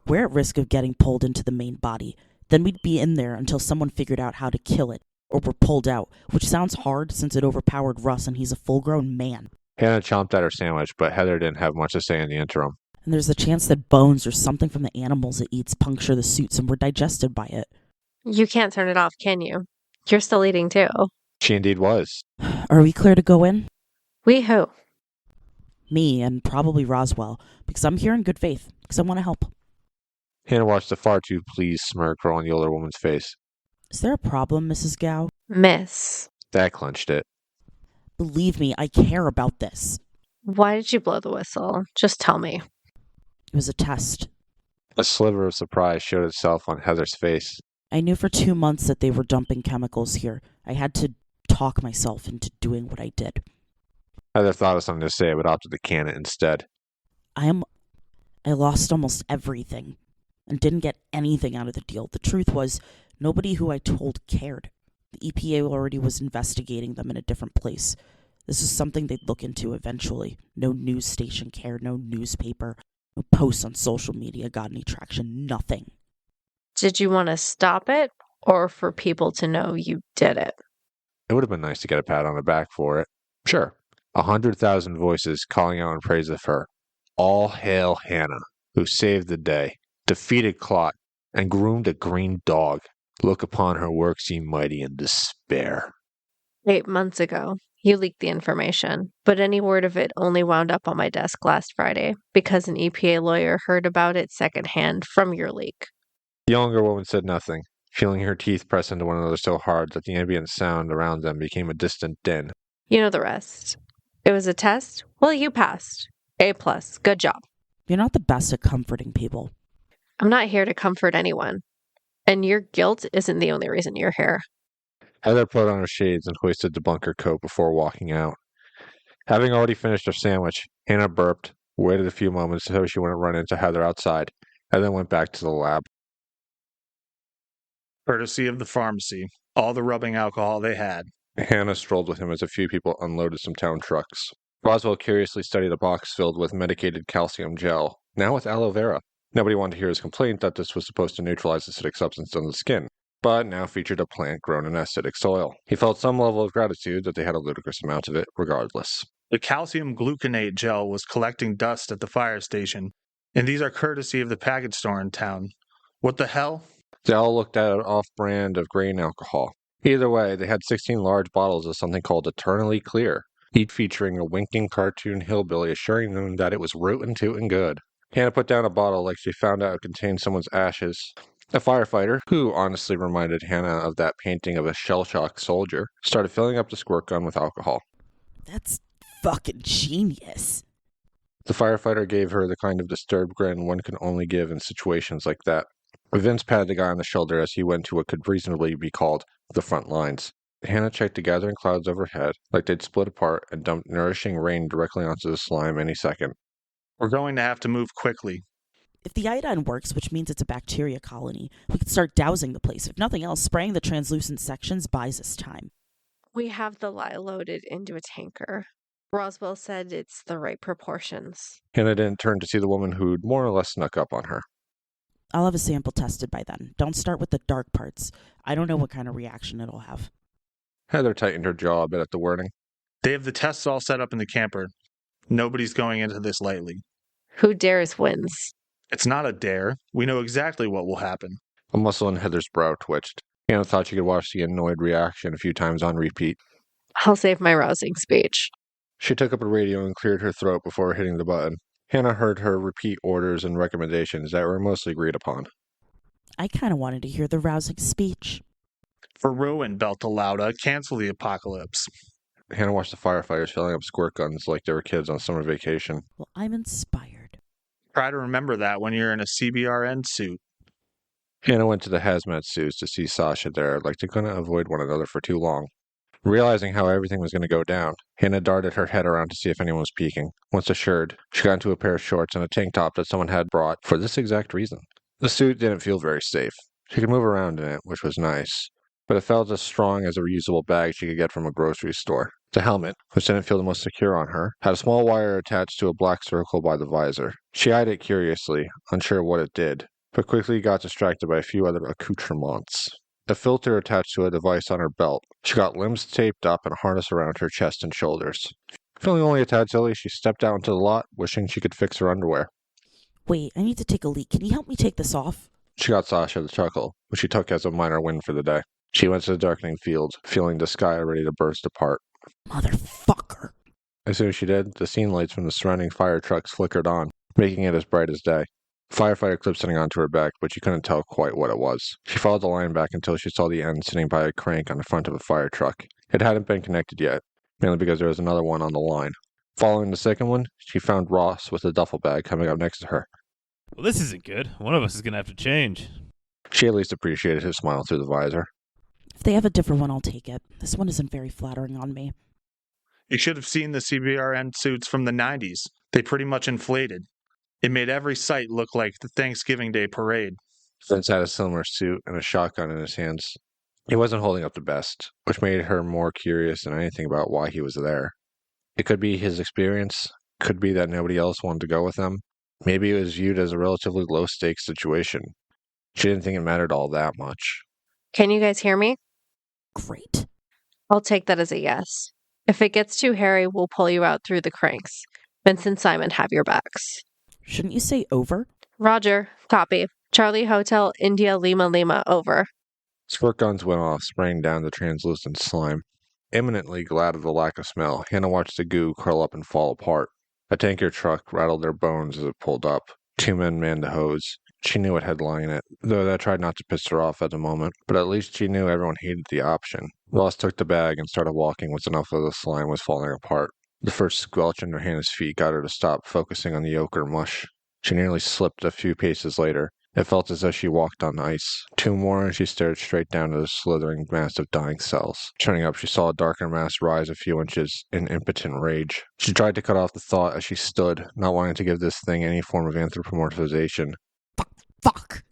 We're at risk of getting pulled into the main body. Then we'd be in there until someone figured out how to kill it, or were pulled out, which sounds hard since it overpowered Russ and he's a full-grown man. Hannah chomped at her sandwich, but Heather didn't have much to say in the interim. And there's a chance that bones or something from the animals it eats puncture the suits and were digested by it. You can't turn it off, can you? You're still eating too. She indeed was. Are we clear to go in? We who? Me and probably Roswell, because I'm here in good faith, because I want to help. Hannah watched a far too pleased smirk grow on the older woman's face. Is there a problem, Mrs. Gao? Miss. That clinched it. Believe me, I care about this. Why did you blow the whistle? Just tell me. It was a test. A sliver of surprise showed itself on Heather's face. I knew for 2 months that they were dumping chemicals here. I had to talk myself into doing what I did. Heather thought of something to say, but opted to can it instead. I lost almost everything and didn't get anything out of the deal. The truth was, nobody who I told cared. The EPA already was investigating them in a different place. This is something they'd look into eventually. No news station cared, no newspaper, no posts on social media got any traction, nothing. Did you want to stop it or for people to know you did it? It would have been nice to get a pat on the back for it. Sure. 100,000 voices calling out in praise of her. All hail Hannah, who saved the day, defeated Clot, and groomed a green dog. Look upon her works, ye mighty, in despair. 8 months ago, you leaked the information, but any word of it only wound up on my desk last Friday because an EPA lawyer heard about it secondhand from your leak. The younger woman said nothing, feeling her teeth press into one another so hard that the ambient sound around them became a distant din. You know the rest. It was a test? Well, you passed. A+. Good job. You're not the best at comforting people. I'm not here to comfort anyone. And your guilt isn't the only reason you're here. Heather put on her shades and hoisted the bunker coat before walking out. Having already finished her sandwich, Hannah burped, waited a few moments so she wouldn't run into Heather outside, and then went back to the lab. Courtesy of the pharmacy, all the rubbing alcohol they had. Hannah strolled with him as a few people unloaded some town trucks. Roswell curiously studied a box filled with medicated calcium gel, now with aloe vera. Nobody wanted to hear his complaint that this was supposed to neutralize acidic substance on the skin, but now featured a plant grown in acidic soil. He felt some level of gratitude that they had a ludicrous amount of it, regardless. The calcium gluconate gel was collecting dust at the fire station, and these are courtesy of the package store in town. What the hell? They all looked at an off-brand of grain alcohol. Either way, they had 16 large bottles of something called Eternally Clear, each featuring a winking cartoon hillbilly assuring them that it was rootin' tootin' good. Hannah put down a bottle like she found out it contained someone's ashes. A firefighter, who honestly reminded Hannah of that painting of a shell-shocked soldier, started filling up the squirt gun with alcohol. That's fucking genius. The firefighter gave her the kind of disturbed grin one can only give in situations like that. Vince patted the guy on the shoulder as he went to what could reasonably be called the front lines. Hannah checked the gathering clouds overhead, like they'd split apart and dumped nourishing rain directly onto the slime any second. We're going to have to move quickly. If the iodine works, which means it's a bacteria colony, we could start dousing the place. If nothing else, spraying the translucent sections buys us time. We have the lye loaded into a tanker. Roswell said it's the right proportions. Hannah didn't turn to see the woman who'd more or less snuck up on her. I'll have a sample tested by then. Don't start with the dark parts. I don't know what kind of reaction it'll have. Heather tightened her jaw a bit at the wording. They have the tests all set up in the camper. Nobody's going into this lightly. Who dares wins. It's not a dare. We know exactly what will happen. A muscle in Heather's brow twitched. Hannah thought she could watch the annoyed reaction a few times on repeat. I'll save my rousing speech. She took up a radio and cleared her throat before hitting the button. Hannah heard her repeat orders and recommendations that were mostly agreed upon. I kind of wanted to hear the rousing speech. For ruin, Beltalauda, cancel the apocalypse. Hannah watched the firefighters filling up squirt guns like they were kids on summer vacation. Well, I'm inspired. Try to remember that when you're in a CBRN suit. Hannah went to the hazmat suits to see Sasha there, like they couldn't avoid one another for too long. Realizing how everything was going to go down, Hannah darted her head around to see if anyone was peeking. Once assured, she got into a pair of shorts and a tank top that someone had brought for this exact reason. The suit didn't feel very safe. She could move around in it, which was nice, but it felt as strong as a reusable bag she could get from a grocery store. The helmet, which didn't feel the most secure on her, had a small wire attached to a black circle by the visor. She eyed it curiously, unsure what it did. but quickly got distracted by a few other accoutrements. A filter attached to a device on her belt. She got limbs taped up and a harness around her chest and shoulders. Feeling only a tad silly, she stepped out into the lot, wishing she could fix her underwear. Wait, I need to take a leak. Can you help me take this off? She got Sasha to chuckle, which she took as a minor win for the day. She went to the darkening fields, feeling the sky ready to burst apart. Motherfucker. As soon as she did, the scene lights from the surrounding fire trucks flickered on, making it as bright as day. Firefighter clip sitting onto her back, but she couldn't tell quite what it was. She followed the line back until she saw the end sitting by a crank on the front of a fire truck. It hadn't been connected yet, mainly because there was another one on the line. Following the second one, she found Ross with a duffel bag coming up next to her. Well, this isn't good. One of us is going to have to change. She at least appreciated his smile through the visor. If they have a different one, I'll take it. This one isn't very flattering on me. You should have seen the CBRN suits from the 90s. They pretty much inflated. It made every site look like the Thanksgiving Day parade. Vince had a similar suit and a shotgun in his hands. He wasn't holding up the best, which made her more curious than anything about why he was there. It could be his experience, could be that nobody else wanted to go with him. Maybe it was viewed as a relatively low-stakes situation. She didn't think it mattered all that much. Can you guys hear me? Great. I'll take that as a yes. If it gets too hairy, we'll pull you out through the cranks. Vince and Simon have your backs. Shouldn't you say over? Roger. Copy. Charlie Hotel, India Lima Lima, over. Squirt guns went off, spraying down the translucent slime. Imminently glad of the lack of smell, Hannah watched the goo curl up and fall apart. A tanker truck rattled their bones as it pulled up. 2 men manned the hose. She knew what had lying in it, though that tried not to piss her off at the moment, but at least she knew everyone hated the option. Ross took the bag and started walking once enough of the slime was falling apart. The first squelch under Hannah's feet got her to stop focusing on the ochre mush. She nearly slipped a few paces later. It felt as though she walked on ice. 2 more, and she stared straight down at the slithering mass of dying cells. Turning up, she saw a darker mass rise a few inches in impotent rage. She tried to cut off the thought as she stood, not wanting to give this thing any form of anthropomorphization. Fuck.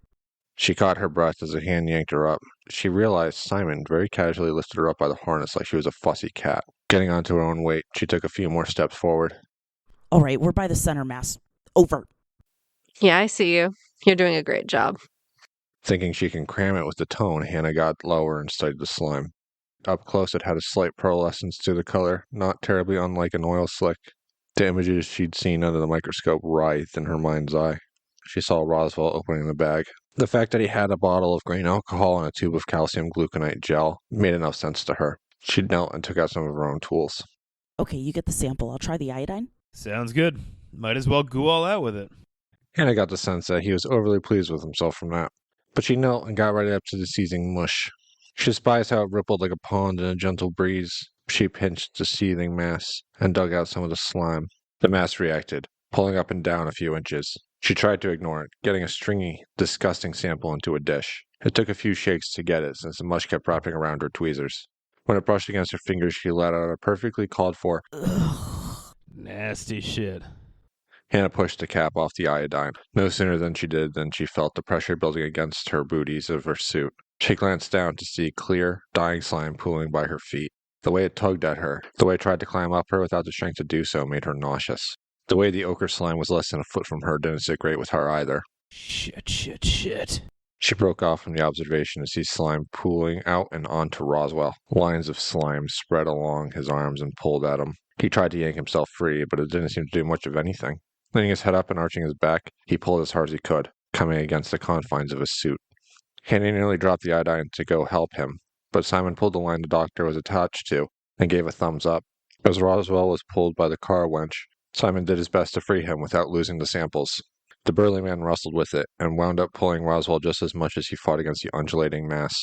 She caught her breath as a hand yanked her up. She realized Simon very casually lifted her up by the harness like she was a fussy cat. Getting onto her own weight, she took a few more steps forward. All right, we're by the center mass. Over. Yeah, I see you. You're doing a great job. Thinking she can cram it with the tone, Hannah got lower and studied the slime. Up close, it had a slight pearlescence to the color, not terribly unlike an oil slick. The images she'd seen under the microscope writhed in her mind's eye. She saw Roswell opening the bag. The fact that he had a bottle of grain alcohol and a tube of calcium gluconate gel made enough sense to her. She knelt and took out some of her own tools. Okay, you get the sample. I'll try the iodine. Sounds good. Might as well go all out with it. Hannah got the sense that he was overly pleased with himself from that. But she knelt and got right up to the seething mush. She despised how it rippled like a pond in a gentle breeze. She pinched the seething mass and dug out some of the slime. The mass reacted, pulling up and down a few inches. She tried to ignore it, getting a stringy, disgusting sample into a dish. It took a few shakes to get it, since the mush kept wrapping around her tweezers. When it brushed against her fingers, she let out a perfectly called for, Ugh. Nasty shit. Hannah pushed the cap off the iodine. No sooner than she felt the pressure building against her booties of her suit. She glanced down to see clear, dying slime pooling by her feet. The way it tugged at her, the way it tried to climb up her without the strength to do so, made her nauseous. The way the ochre slime was less than a foot from her didn't sit great with her either. Shit. She broke off from the observation to see slime pooling out and onto Roswell. Lines of slime spread along his arms and pulled at him. He tried to yank himself free, but it didn't seem to do much of anything. Leaning his head up and arching his back, he pulled as hard as he could, coming against the confines of his suit. Hannah nearly dropped the iodine to go help him, but Simon pulled the line the doctor was attached to and gave a thumbs up. As Roswell was pulled by the car winch, Simon did his best to free him without losing the samples. The burly man wrestled with it and wound up pulling Roswell just as much as he fought against the undulating mass.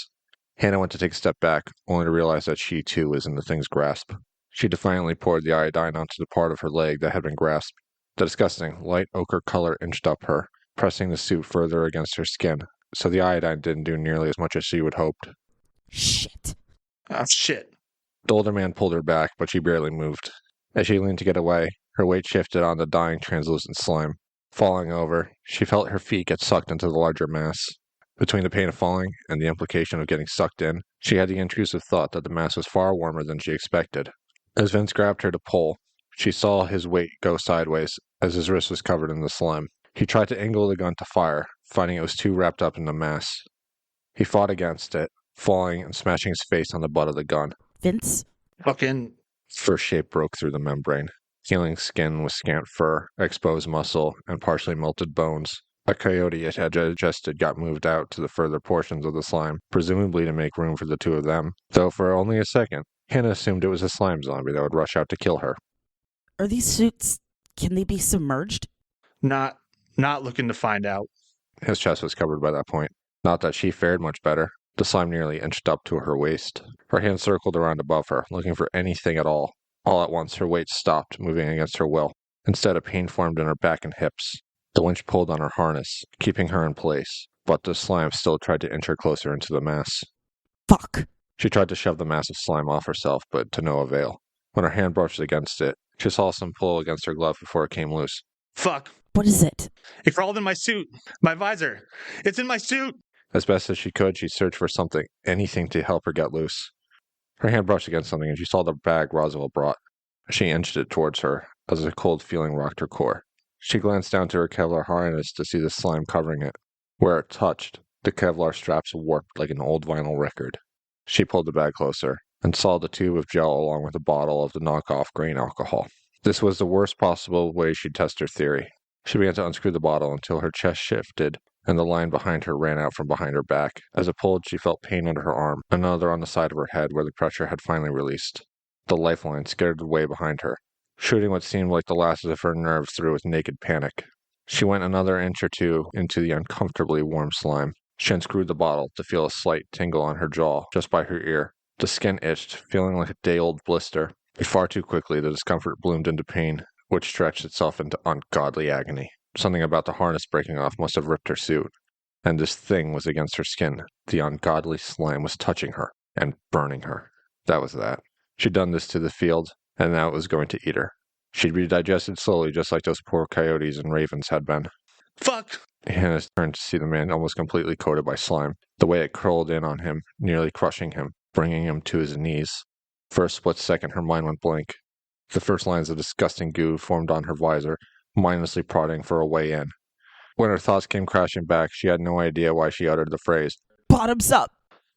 Hannah went to take a step back, only to realize that she too was in the thing's grasp. She defiantly poured the iodine onto the part of her leg that had been grasped. The disgusting, light ochre color inched up her, pressing the suit further against her skin, so the iodine didn't do nearly as much as she would hoped. Shit. Ah, shit. The older man pulled her back, but she barely moved. As she leaned to get away, her weight shifted on the dying translucent slime. Falling over, she felt her feet get sucked into the larger mass. Between the pain of falling and the implication of getting sucked in, she had the intrusive thought that the mass was far warmer than she expected. As Vince grabbed her to pull, she saw his weight go sideways as his wrist was covered in the slime. He tried to angle the gun to fire, finding it was too wrapped up in the mass. He fought against it, falling and smashing his face on the butt of the gun. Vince? Fucking. Fur shape broke through the membrane. Healing skin with scant fur, exposed muscle, and partially melted bones. A coyote it had digested got moved out to the further portions of the slime, presumably to make room for the two of them, though for only a second, Hannah assumed it was a slime zombie that would rush out to kill her. Are these suits, can they be submerged? Not looking to find out. His chest was covered by that point. Not that she fared much better. The slime nearly inched up to her waist. Her hand circled around above her, looking for anything at all. All at once, her weight stopped, moving against her will. Instead, a pain formed in her back and hips. The winch pulled on her harness, keeping her in place, but the slime still tried to inch her closer into the mass. Fuck. She tried to shove the mass of slime off herself, but to no avail. When her hand brushed against it, she saw some pull against her glove before it came loose. Fuck. What is it? It crawled in my suit. My visor. It's in my suit. As best as she could, she searched for something, anything to help her get loose. Her hand brushed against something, and she saw the bag Roswell brought. She inched it towards her, as a cold feeling rocked her core. She glanced down to her Kevlar harness to see the slime covering it. Where it touched, the Kevlar straps warped like an old vinyl record. She pulled the bag closer, and saw the tube of gel along with a bottle of the knockoff grain alcohol. This was the worst possible way she'd test her theory. She began to unscrew the bottle until her chest shifted, and the line behind her ran out from behind her back. As it pulled, she felt pain under her arm, another on the side of her head where the pressure had finally released. The lifeline skidded away behind her, shooting what seemed like the last of her nerves through with naked panic. She went another inch or two into the uncomfortably warm slime. She unscrewed the bottle to feel a slight tingle on her jaw, just by her ear. The skin itched, feeling like a day-old blister. Far too quickly, the discomfort bloomed into pain, which stretched itself into ungodly agony. Something about the harness breaking off must have ripped her suit. And this thing was against her skin. The ungodly slime was touching her and burning her. That was that. She'd done this to the field, and now it was going to eat her. She'd be digested slowly, just like those poor coyotes and ravens had been. Fuck! Hannah turned to see the man almost completely coated by slime, the way it curled in on him, nearly crushing him, bringing him to his knees. For a split second, her mind went blank. The first lines of disgusting goo formed on her visor, mindlessly prodding for a way in. When her thoughts came crashing back, she had no idea why she uttered the phrase, Bottoms up.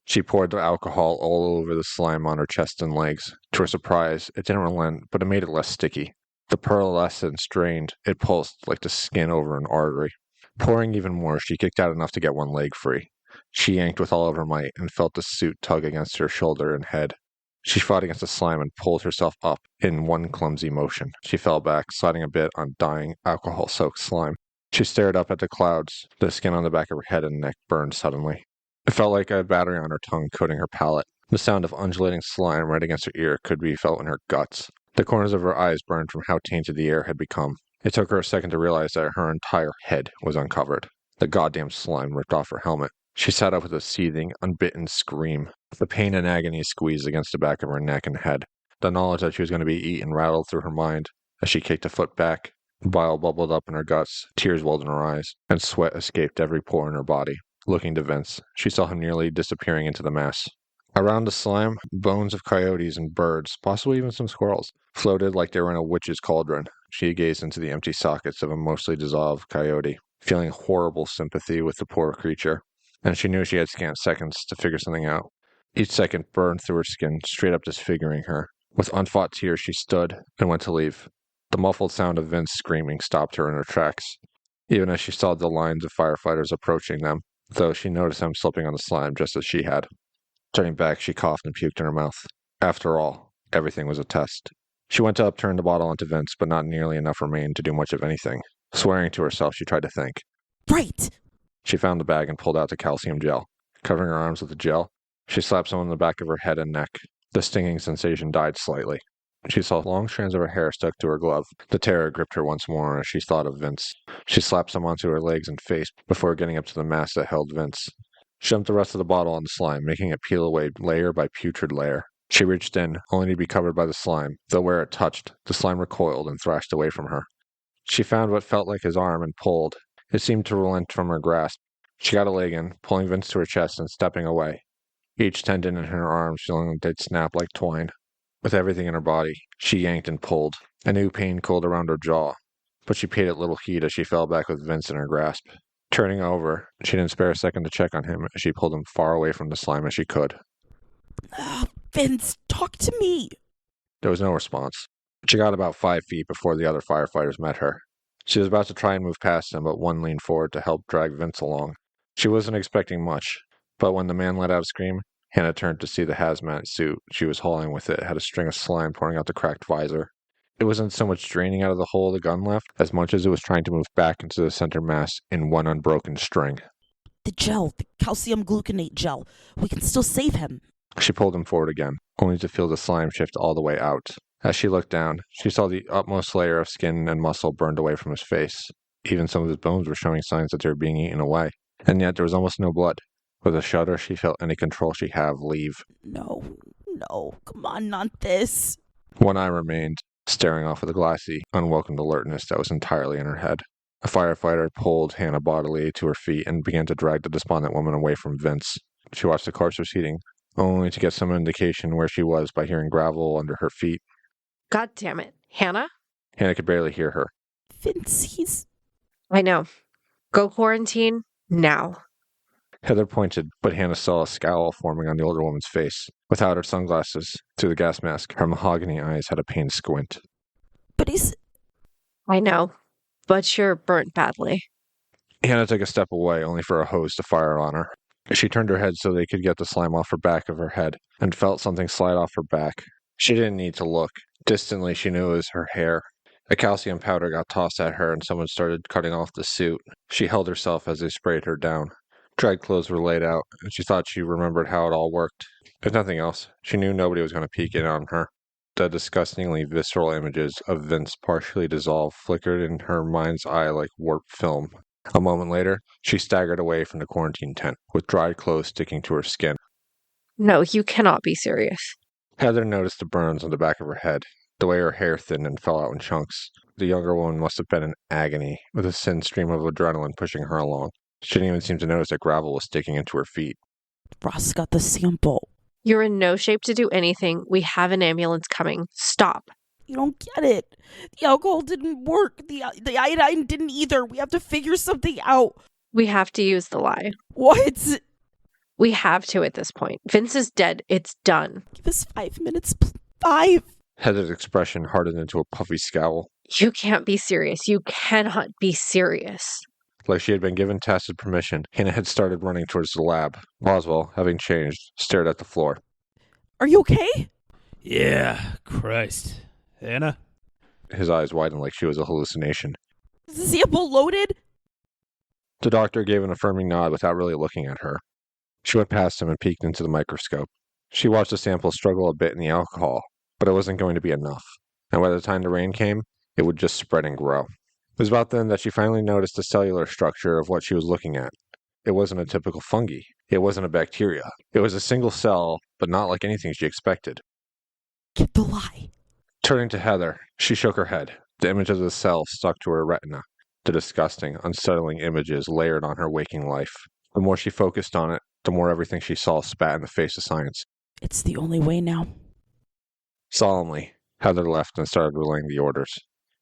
She poured the alcohol all over the slime on her chest and legs. To her surprise, it didn't relent, but it made it less sticky. The pearlescence drained. It pulsed like the skin over an artery. Pouring even more, she kicked out enough to get one leg free. She yanked with all of her might and felt the suit tug against her shoulder and head. She fought against the slime and pulled herself up in one clumsy motion. She fell back, sliding a bit on dying, alcohol-soaked slime. She stared up at the clouds. The skin on the back of her head and neck burned suddenly. It felt like a battery on her tongue coating her palate. The sound of undulating slime right against her ear could be felt in her guts. The corners of her eyes burned from how tainted the air had become. It took her a second to realize that her entire head was uncovered. The goddamn slime ripped off her helmet. She sat up with a seething, unbitten scream. The pain and agony squeezed against the back of her neck and head. The knowledge that she was going to be eaten rattled through her mind. As she kicked a foot back, bile bubbled up in her guts, tears welled in her eyes, and sweat escaped every pore in her body. Looking to Vince, she saw him nearly disappearing into the mass. Around the slime, bones of coyotes and birds, possibly even some squirrels, floated like they were in a witch's cauldron. She gazed into the empty sockets of a mostly dissolved coyote, feeling horrible sympathy with the poor creature, and she knew she had scant seconds to figure something out. Each second burned through her skin, straight up disfiguring her. With unfought tears, she stood and went to leave. The muffled sound of Vince screaming stopped her in her tracks, even as she saw the lines of firefighters approaching them, though she noticed him slipping on the slime just as she had. Turning back, she coughed and puked in her mouth. After all, everything was a test. She went to upturn the bottle onto Vince, but not nearly enough remained to do much of anything. Swearing to herself, she tried to think. Right. She found the bag and pulled out the calcium gel. Covering her arms with the gel, she slapped some on the back of her head and neck. The stinging sensation died slightly. She saw long strands of her hair stuck to her glove. The terror gripped her once more as she thought of Vince. She slapped some onto her legs and face before getting up to the mass that held Vince. She dumped the rest of the bottle on the slime, making it peel away layer by putrid layer. She reached in, only to be covered by the slime, though where it touched, the slime recoiled and thrashed away from her. She found what felt like his arm and pulled. It seemed to relent from her grasp. She got a leg in, pulling Vince to her chest and stepping away. Each tendon in her arms feeling like they'd snap like twine. With everything in her body, she yanked and pulled. A new pain coiled around her jaw, but she paid it little heed as she fell back with Vince in her grasp. Turning over, she didn't spare a second to check on him as she pulled him far away from the slime as she could. Vince, talk to me. There was no response. She got about 5 feet before the other firefighters met her. She was about to try and move past them, but one leaned forward to help drag Vince along. She wasn't expecting much, but when the man let out a scream, Hannah turned to see the hazmat suit she was hauling with it had a string of slime pouring out the cracked visor. It wasn't so much draining out of the hole the gun left, as much as it was trying to move back into the center mass in one unbroken string. The gel, the calcium gluconate gel. We can still save him. She pulled him forward again, only to feel the slime shift all the way out. As she looked down, she saw the utmost layer of skin and muscle burned away from his face. Even some of his bones were showing signs that they were being eaten away. And yet there was almost no blood. With a shudder, she felt any control she had leave. No, come on, not this. One eye remained, staring off with a glassy, unwelcomed alertness that was entirely in her head. A firefighter pulled Hannah bodily to her feet and began to drag the despondent woman away from Vince. She watched the corpse receding, only to get some indication where she was by hearing gravel under her feet. God damn it. Hannah? Hannah could barely hear her. Vince, I know. Go quarantine now. Heather pointed, but Hannah saw a scowl forming on the older woman's face. Without her sunglasses, through the gas mask, her mahogany eyes had a pained squint. But he's... I know, but you're burnt badly. Hannah took a step away, only for a hose to fire on her. She turned her head so they could get the slime off her back of her head, and felt something slide off her back. She didn't need to look. Distantly, she knew it was her hair. A calcium powder got tossed at her, and someone started cutting off the suit. She held herself as they sprayed her down. Dried clothes were laid out, and she thought she remembered how it all worked. If nothing else, she knew nobody was going to peek in on her. The disgustingly visceral images of Vince partially dissolved flickered in her mind's eye like warped film. A moment later, she staggered away from the quarantine tent, with dried clothes sticking to her skin. No, you cannot be serious. Heather noticed the burns on the back of her head, the way her hair thinned and fell out in chunks. The younger woman must have been in agony, with a thin stream of adrenaline pushing her along. She didn't even seem to notice that gravel was sticking into her feet. Ross got the sample. You're in no shape to do anything. We have an ambulance coming. Stop. You don't get it. The alcohol didn't work. The iodine didn't either. We have to figure something out. We have to use the lie. What? We have to at this point. Vince is dead. It's done. Give us 5 minutes. 5. Heather's expression hardened into a puffy scowl. You can't be serious. You cannot be serious. Like she had been given tacit permission, Hannah had started running towards the lab. Boswell, having changed, stared at the floor. Are you okay? Yeah, Christ. Hannah? His eyes widened like she was a hallucination. Is the sample loaded? The doctor gave an affirming nod without really looking at her. She went past him and peeked into the microscope. She watched the sample struggle a bit in the alcohol, but it wasn't going to be enough. And by the time the rain came, it would just spread and grow. It was about then that she finally noticed the cellular structure of what she was looking at. It wasn't a typical fungi. It wasn't a bacteria. It was a single cell, but not like anything she expected. Get the lie. Turning to Heather, she shook her head. The image of the cell stuck to her retina. The disgusting, unsettling images layered on her waking life. The more she focused on it, the more everything she saw spat in the face of science. It's the only way now. Solemnly, Heather left and started relaying the orders.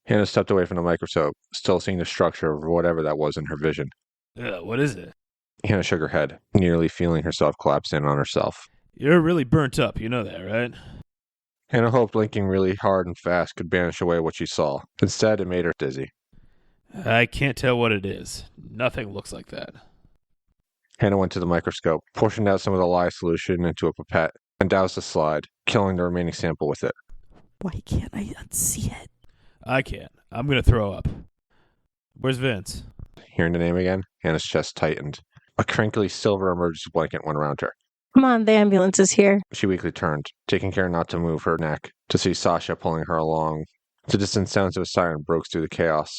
Hannah stepped away from the microscope, still seeing the structure of whatever that was in her vision. What is it? Hannah shook her head, nearly feeling herself collapse in on herself. You're really burnt up, you know that, right? Hannah hoped blinking really hard and fast could banish away what she saw. Instead, it made her dizzy. I can't tell what it is. Nothing looks like that. Hannah went to the microscope, portioned out some of the lye solution into a pipette, and doused the slide, killing the remaining sample with it. Why can't I unsee it? I can't. I'm going to throw up. Where's Vince? Hearing the name again, Hannah's chest tightened. A crinkly silver emergency blanket went around her. Come on, the ambulance is here. She weakly turned, taking care not to move her neck, to see Sasha pulling her along. The distant sounds of a siren broke through the chaos.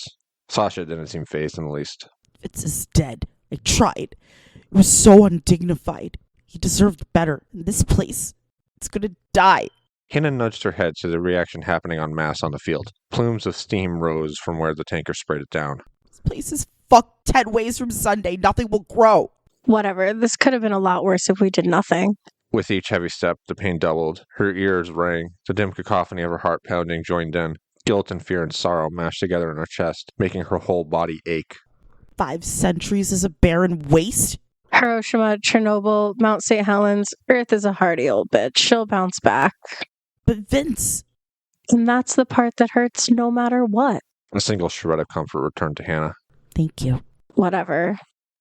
Sasha didn't seem fazed in the least. Vince is dead. I tried. It was so undignified. He deserved better. In this place, it's gonna die. Hannah nudged her head to the reaction happening en masse on the field. Plumes of steam rose from where the tanker sprayed it down. This place is fucked 10 ways from Sunday. Nothing will grow. Whatever. This could have been a lot worse if we did nothing. With each heavy step, the pain doubled. Her ears rang. The dim cacophony of her heart pounding joined in. Guilt and fear and sorrow mashed together in her chest, making her whole body ache. 5 centuries is a barren waste? Hiroshima, Chernobyl, Mount St. Helens. Earth is a hardy old bitch. She'll bounce back. But Vince... And that's the part that hurts no matter what. A single shred of comfort returned to Hannah. Thank you. Whatever.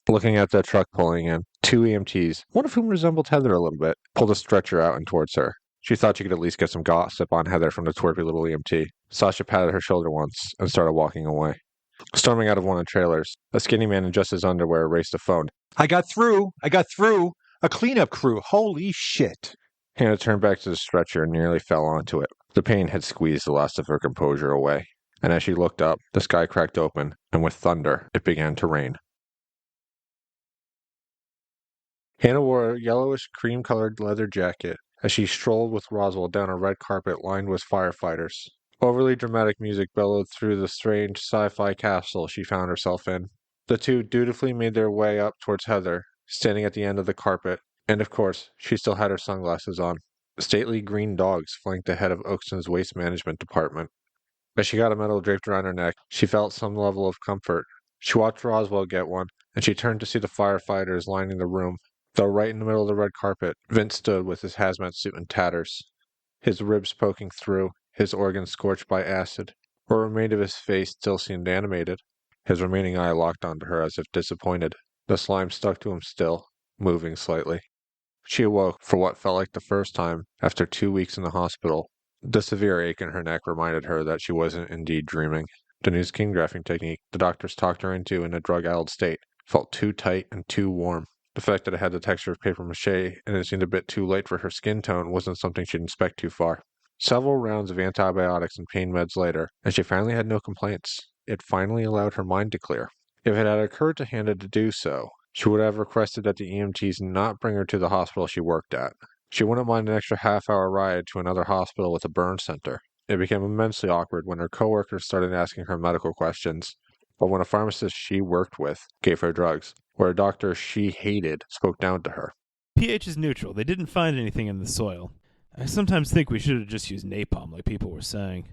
Looking at the truck pulling in, 2 EMTs, one of whom resembled Heather a little bit, pulled a stretcher out and towards her. She thought she could at least get some gossip on Heather from the twerpy little EMT. Sasha patted her shoulder once and started walking away. Storming out of one of the trailers, a skinny man in just his underwear raced a phone. I got through. A cleanup crew. Holy shit. Hannah turned back to the stretcher and nearly fell onto it. The pain had squeezed the last of her composure away, and as she looked up, the sky cracked open, and with thunder, it began to rain. Hannah wore a yellowish cream-colored leather jacket as she strolled with Roswell down a red carpet lined with firefighters. Overly dramatic music bellowed through the strange sci-fi castle she found herself in. The two dutifully made their way up towards Heather, standing at the end of the carpet, and of course, she still had her sunglasses on. Stately green dogs flanked the head of Oakston's waste management department. As she got a medal draped around her neck, she felt some level of comfort. She watched Roswell get one, and she turned to see the firefighters lining the room. Though right in the middle of the red carpet, Vince stood with his hazmat suit in tatters, his ribs poking through, his organs scorched by acid. What remained of his face still seemed animated. His remaining eye locked onto her as if disappointed. The slime stuck to him still, moving slightly. She awoke for what felt like the first time after 2 weeks in the hospital. The severe ache in her neck reminded her that she wasn't indeed dreaming. The new skin grafting technique the doctors talked her into in a drug-addled state felt too tight and too warm. The fact that it had the texture of papier-mâché and it seemed a bit too light for her skin tone wasn't something she'd inspect too far. Several rounds of antibiotics and pain meds later, and she finally had no complaints. It finally allowed her mind to clear. If it had occurred to Hannah to do so, she would have requested that the EMTs not bring her to the hospital she worked at. She wouldn't mind an extra half-hour ride to another hospital with a burn center. It became immensely awkward when her coworkers started asking her medical questions, but when a pharmacist she worked with gave her drugs, or a doctor she hated spoke down to her. pH is neutral. They didn't find anything in the soil. I sometimes think we should have just used napalm like people were saying.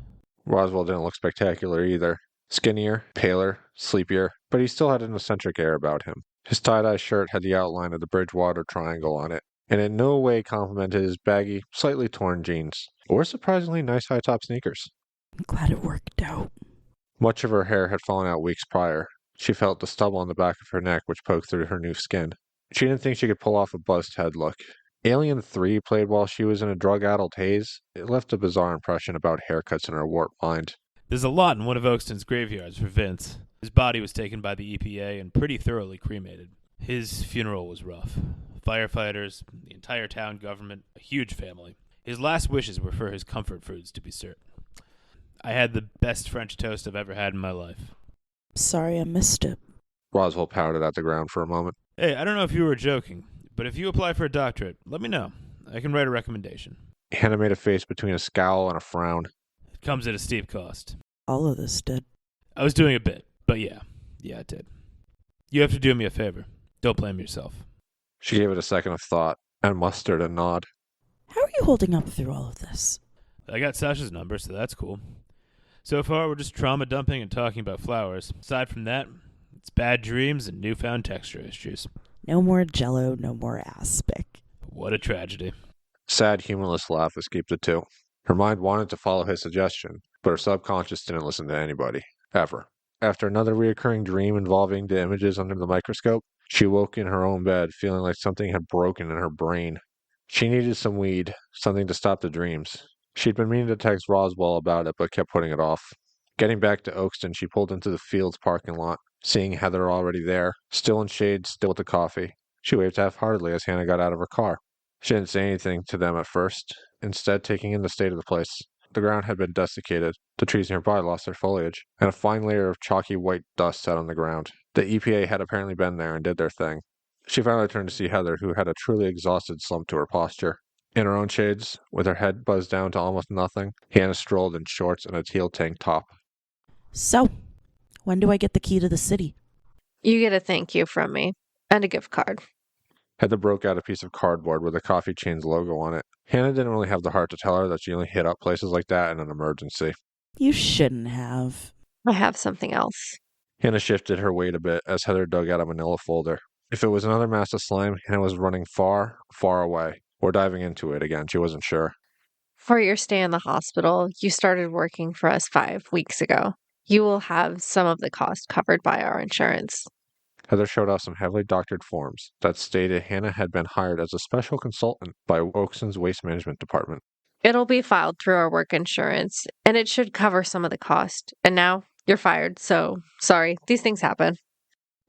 Roswell didn't look spectacular either. Skinnier, paler, sleepier, but he still had an eccentric air about him. His tie-dye shirt had the outline of the Bridgewater Triangle on it, and in no way complimented his baggy, slightly torn jeans, or surprisingly nice high-top sneakers. I'm glad it worked out. Much of her hair had fallen out weeks prior. She felt the stubble on the back of her neck which poked through her new skin. She didn't think she could pull off a buzzed head look. Alien 3 played while she was in a drug-addled haze. It left a bizarre impression about haircuts in her warped mind. There's a lot in one of Oakston's graveyards for Vince. His body was taken by the EPA and pretty thoroughly cremated. His funeral was rough. Firefighters, the entire town government, a huge family. His last wishes were for his comfort foods to be served. I had the best French toast I've ever had in my life. Sorry I missed it. Roswell pounded at the ground for a moment. Hey, I don't know if you were joking, but if you apply for a doctorate, let me know. I can write a recommendation. Hannah made a face between a scowl and a frown. It comes at a steep cost. All of this did. I was doing a bit, but yeah, it did. You have to do me a favor. Don't blame yourself. She gave it a second of thought and mustered a nod. How are you holding up through all of this? I got Sasha's number, so that's cool. So far, we're just trauma dumping and talking about flowers. Aside from that, it's bad dreams and newfound texture issues. No more Jell-O, no more aspic. What a tragedy. Sad, humorless laugh escaped the two. Her mind wanted to follow his suggestion, but her subconscious didn't listen to anybody. Ever. After another recurring dream involving the images under the microscope, she woke in her own bed feeling like something had broken in her brain. She needed some weed, something to stop the dreams. She'd been meaning to text Roswell about it, but kept putting it off. Getting back to Oakston, she pulled into the Fields parking lot, seeing Heather already there, still in shade, still with the coffee. She waved half-heartedly as Hannah got out of her car. She didn't say anything to them at first, instead taking in the state of the place. The ground had been desiccated, the trees nearby lost their foliage, and a fine layer of chalky white dust sat on the ground. The EPA had apparently been there and did their thing. She finally turned to see Heather, who had a truly exhausted slump to her posture. In her own shades, with her head buzzed down to almost nothing, Hannah strolled in shorts and a teal tank top. So, when do I get the key to the city? You get a thank you from me and a gift card. Heather broke out a piece of cardboard with a Coffee Chain's logo on it. Hannah didn't really have the heart to tell her that she only hit up places like that in an emergency. You shouldn't have. I have something else. Hannah shifted her weight a bit as Heather dug out a manila folder. If it was another mass of slime, Hannah was running far, far away, or diving into it again. She wasn't sure. For your stay in the hospital, you started working for us 5 weeks ago. You will have some of the cost covered by our insurance. Heather showed off some heavily doctored forms that stated Hannah had been hired as a special consultant by Oakson's Waste Management Department. It'll be filed through our work insurance, and it should cover some of the cost. And now you're fired, so sorry, these things happen.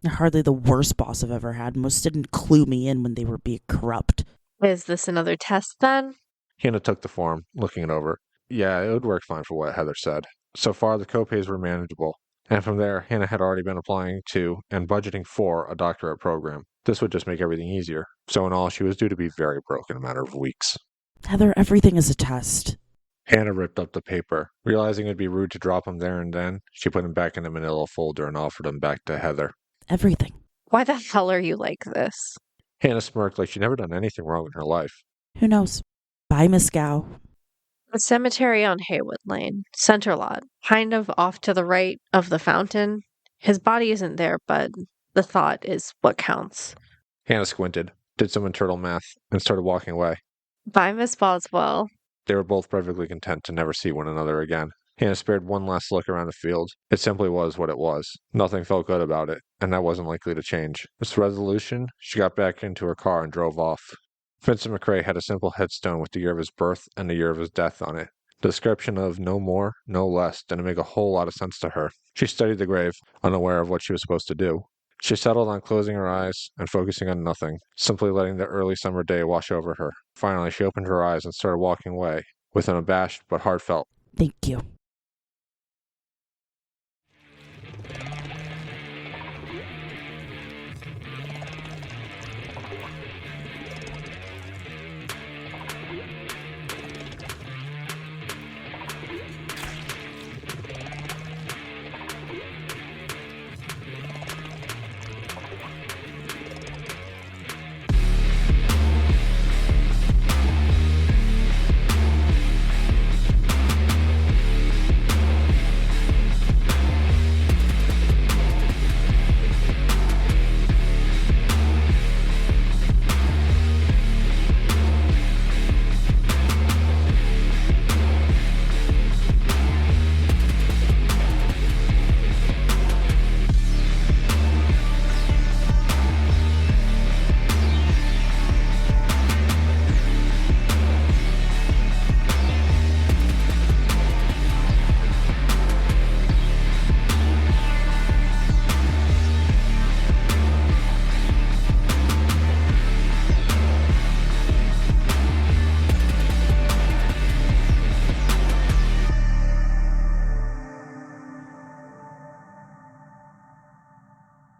You're hardly the worst boss I've ever had. Most didn't clue me in when they were being corrupt. Is this another test then? Hannah took the form, looking it over. Yeah, it would work fine for what Heather said. So far, the copays were manageable. And from there, Hannah had already been applying to and budgeting for a doctorate program. This would just make everything easier. So in all, she was due to be very broke in a matter of weeks. Heather, everything is a test. Hannah ripped up the paper. Realizing it would be rude to drop them there and then, she put them back in the manila folder and offered them back to Heather. Everything. Why the hell are you like this? Hannah smirked like she'd never done anything wrong in her life. Who knows? Bye, Miss Gow. The cemetery on Haywood Lane, center lot, kind of off to the right of the fountain. His body isn't there, but the thought is what counts. Hannah squinted, did some internal math, and started walking away. Bye, Miss Boswell. They were both perfectly content to never see one another again. Hannah spared one last look around the field. It simply was what it was. Nothing felt good about it, and that wasn't likely to change. With resolution, she got back into her car and drove off. Vincent McCrae had a simple headstone with the year of his birth and the year of his death on it. The description of no more, no less didn't make a whole lot of sense to her. She studied the grave, unaware of what she was supposed to do. She settled on closing her eyes and focusing on nothing, simply letting the early summer day wash over her. Finally, she opened her eyes and started walking away, with an abashed but heartfelt, Thank you.